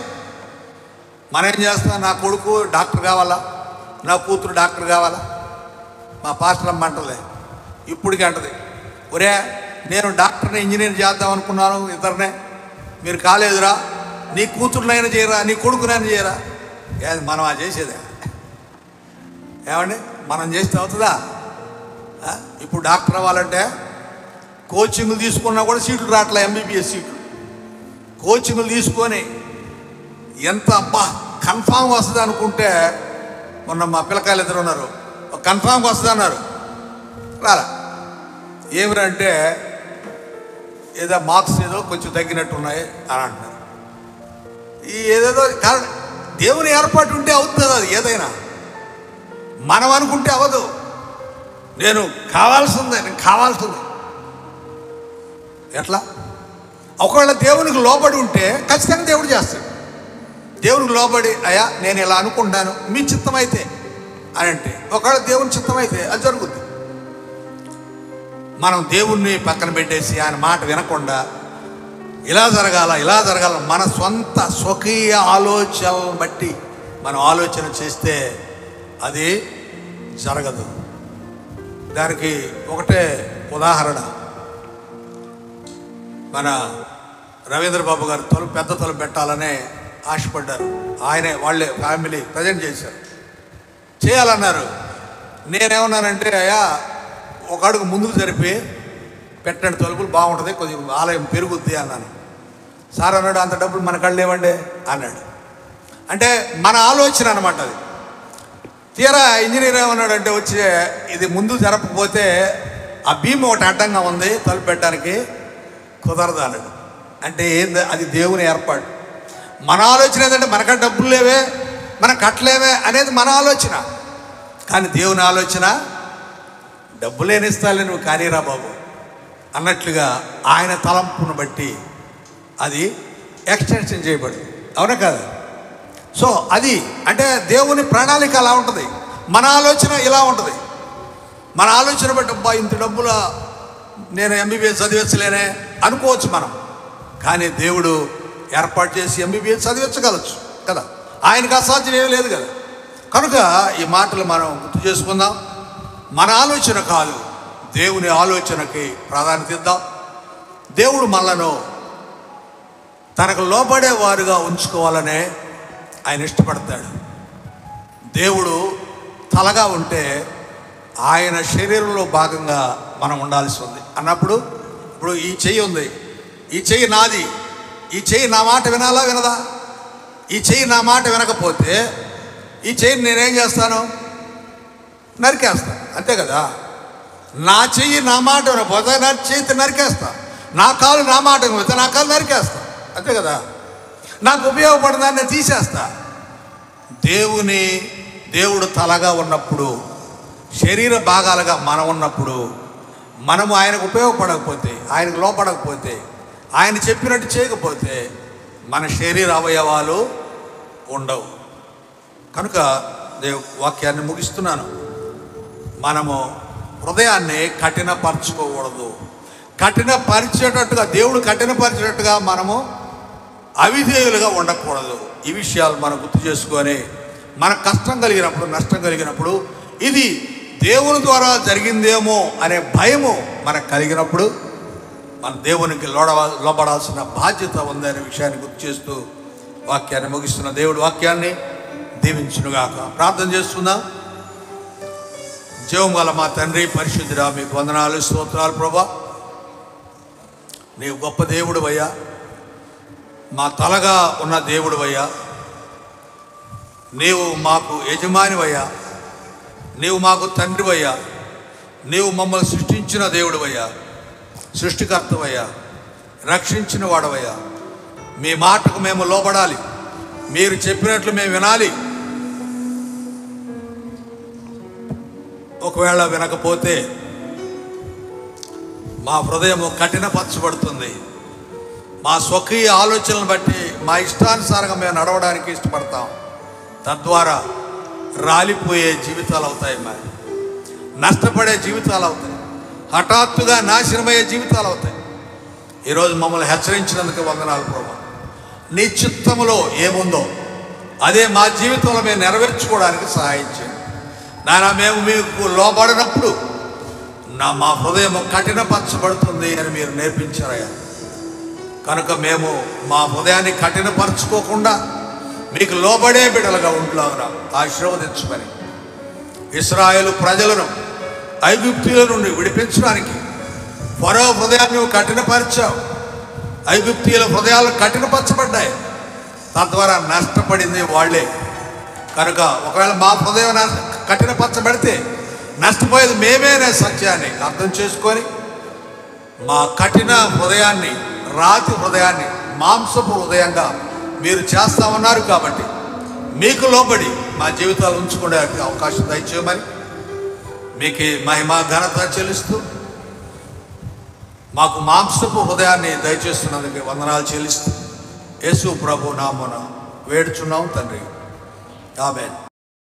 మనం ఏం చేస్తాం? నా కొడుకు డాక్టర్ కావాలా, నా కూతురు డాక్టర్ కావాలా? మా పాస్టర్ అమ్మ అంటలే, ఇప్పటికీ అంటది, ఒరే నేను డాక్టర్ని ఇంజనీర్ చేద్దాం అనుకున్నాను, ఇద్దరినే మీరు కాలేదురా, నీ కూతురునైనా చేయరా, నీ కొడుకునైనా చేయరా. మనం అది చేసేదే ఏమండి? మనం చేస్తే అవుతుందా? ఇప్పుడు డాక్టర్ అవ్వాలంటే కోచింగ్లు తీసుకున్నా కూడా సీట్లు రావట్లే. ఎంబీబీఎస్ సీట్లు కోచింగ్లు తీసుకొని ఎంత కన్ఫామ్ వస్తుంది అనుకుంటే, మొన్న మా పిల్లకాయలు ఇద్దరు ఉన్నారు, కన్ఫామ్గా వస్తుంది అన్నారు, రాలా. ఏమిరంటే ఏదో మార్క్స్ ఏదో కొంచెం తగ్గినట్టు ఉన్నాయి అని అంటున్నారు. ఈ ఏదేదో కారణం, దేవుని ఏర్పాటు ఉంటే అవుతుంది అది. ఏదైనా మనం అనుకుంటే అవ్వదు. నేను కావాల్సింది ఎట్లా? ఒకవేళ దేవునికి లోబడి ఉంటే ఖచ్చితంగా దేవుడు చేస్తాడు. దేవునికి లోబడి అయ్యా నేను ఇలా అనుకుంటాను, మీ చిత్తం అయితే అని అంటే, ఒకవేళ దేవుని చిత్తం అయితే అది జరుగుద్ది. మనం దేవుణ్ణి పక్కన పెట్టేసి ఆయన మాట వినకుండా ఇలా జరగాల మన సొంత స్వకీయ ఆలోచనలను బట్టి మనం ఆలోచన చేస్తే అది జరగదు. దానికి ఒకటే ఉదాహరణ, మన రవీంద్ర బాబు గారు పెద్ద తలుపు పెట్టాలనే ఆశపడ్డారు. వాళ్ళే ఫ్యామిలీ ప్రజెంట్ చేయాలన్నారు. నేనేమన్నానంటే, అయ్యా ఒక అడుగు ముందుకు జరిపి పెట్టండి, తలుపులు బాగుంటుంది, కొద్దిగా ఆలయం పెరుగుద్ది అన్నాను. సార్ అన్నాడు, అంత డబ్బులు మన కళ్ళు లేవండి అన్నాడు. అంటే మన ఆలోచన అనమాట అది. తీరా ఇంజనీర్ ఏమన్నాడంటే వచ్చి, ఇది ముందు జరపకపోతే ఆ భీమ్ ఒకటి అడ్డంగా ఉంది తలుపు పెట్టడానికి, కుదరదు అన్నాడు. అంటే ఏంది? అది దేవుని ఏర్పాటు. మన ఆలోచన ఏంటంటే మనకు డబ్బులు లేవే, మనం కట్టలేవే అనేది మన ఆలోచన. కానీ దేవుని ఆలోచన, డబ్బులేని ఇస్తాలే నువ్వు కానీరా బాబు అన్నట్లుగా ఆయన తలంపును బట్టి అది ఎక్స్టెన్షన్ చేయబడింది. అవునా కదా? సో అది అంటే దేవుని ప్రణాళిక అలా ఉంటుంది, మన ఆలోచన ఇలా ఉంటుంది. మన ఆలోచన బట్టి ఇంత డబ్బుల నేను ఎంబీబీఎస్ చదివించలేనే అనుకోవచ్చు మనం. కానీ దేవుడు ఏర్పాటు చేసి ఎంబీబీఎస్ చదివించగలచ్చు కదా. ఆయనకు అసాధ్యం ఏమీ లేదు కదా. కనుక ఈ మాటలు మనం గుర్తు చేసుకుందాం. మన ఆలోచన కాదు, దేవుని ఆలోచనకి ప్రాధాన్యత ఇద్దాం. దేవుడు మనలను తనకు లోబడే వారుగా ఉంచుకోవాలనే ఆయన ఇష్టపడతాడు. దేవుడు తలగా ఉంటే ఆయన శరీరంలో భాగంగా మనం ఉండాల్సి ఉంది అన్నప్పుడు, ఇప్పుడు ఈ చెయ్యి ఉంది, ఈ చెయ్యి నాది, ఈ చెయ్యి నా మాట వినాలా వినదా? ఈ చెయ్యి నా మాట వినకపోతే ఈ చెయ్యిని నేనేం చేస్తాను? నరికేస్తాను, అంతే కదా. నా చెయ్యి నా మాట వినకపోతే నా చేతి నరికేస్తా, నా కాలు నా మాట వినకపోతే నా కాలు నరికేస్తా, అంతే కదా. నాకు ఉపయోగపడదాన్ని నేను తీసేస్తా. దేవుడు తలగా ఉన్నప్పుడు, శరీర భాగాలుగా మనం ఉన్నప్పుడు, మనము ఆయనకు ఉపయోగపడకపోతే, ఆయనకు లోపడకపోతే, ఆయన చెప్పినట్టు చేయకపోతే మన శరీర అవయవాలు ఉండవు. కనుక వాక్యాన్ని ముగిస్తున్నాను. మనము హృదయాన్ని కఠినపరచుకోకూడదు. కఠినపరిచేటట్టుగా, దేవుడు కఠినపరిచేటట్టుగా మనము అవిధేయులుగా ఉండకూడదు. ఈ విషయాలు మనం గుర్తు చేసుకొని, మనకు కష్టం కలిగినప్పుడు, నష్టం కలిగినప్పుడు ఇది దేవుని ద్వారా జరిగిందేమో అనే భయము మనకు కలిగినప్పుడు మన దేవునికి లోబడాల్సిన బాధ్యత ఉందనే విషయాన్ని గుర్తు చేస్తూ వాక్యాన్ని ముగిస్తున్న దేవుడు వాక్యాన్ని దీవించునుగాక. ప్రార్థన చేస్తుందా? జీవం గల మా తండ్రి, పరిశుద్ధుడా, మీకు వందనాలు, స్తోత్రాలు ప్రభా. నీవు గొప్ప దేవుడివయ్యా, మా తలగా ఉన్న దేవుడివయ్యా, నీవు మాకు యజమానివయ్యా, నీవు మాకు తండ్రివయ్యా, నీవు మమ్మల్ని సృష్టించిన దేవుడివయ్యా, సృష్టికర్తవయ్యా, రక్షించిన వాడవయ్యా. మీ మాటకు మేము లోబడాలి, మీరు చెప్పినట్లు మేము వినాలి. ఒకవేళ వినకపోతే మా హృదయము కఠినపరచబడుతుంది. మా స్వకీయ ఆలోచనలను బట్టి మా ఇష్టానుసారంగా మేము నడవడానికి ఇష్టపడతాం. తద్వారా రాలిపోయే జీవితాలు అవుతాయి, మరి నష్టపడే జీవితాలు అవుతాయి, హఠాత్తుగా నాశనమయ్యే జీవితాలు అవుతాయి. ఈరోజు మమ్మల్ని హెచ్చరించినందుకు వందనాలు ప్రభా. నీ చిత్తములో ఏముందో అదే మా జీవితంలో మేము నెరవేర్చుకోవడానికి సహాయం చేయండి నాయన. మేము మీకు లోబడినప్పుడు మా హృదయం కఠినపరచబడుతుంది అని మీరు నేర్పించారయ్యా. కనుక మేము మా హృదయాన్ని కఠినపరచుకోకుండా మీకు లోబడే బిడ్డలుగా ఉంటున్నాం. ఆశీర్వదించమని ఇశ్రాయేలు ప్రజలను ఐగుప్తీయుల నుండి విడిపించడానికి ఫరో హృదయాన్ని కఠినపరిచావు. ఐగుప్తీయుల హృదయాలు కఠినపరచబడ్డాయి, తద్వారా నష్టపడింది వాళ్ళే. కనుక ఒకవేళ మా హృదయం కఠినపరచబడితే నష్టపోయేది మేమేనే సత్యాన్ని అర్థం చేసుకొని మా కఠిన హృదయాన్ని, రాతి హృదయాన్ని మాంసపు హృదయంగా మీరు చేస్తామన్నారు. కాబట్టి మీకు లోబడి మా జీవితాలు ఉంచుకునే అవకాశం దయచేయమని మీకు మహిమ ఘనత చెల్లిస్తూ, మాకు మాంసపు హృదయాన్ని దయచేస్తున్నందుకు వందనాలు చెల్లిస్తూ యేసు ప్రభు నామమున వేడుచున్నాం తండ్రి. ఆమేన్.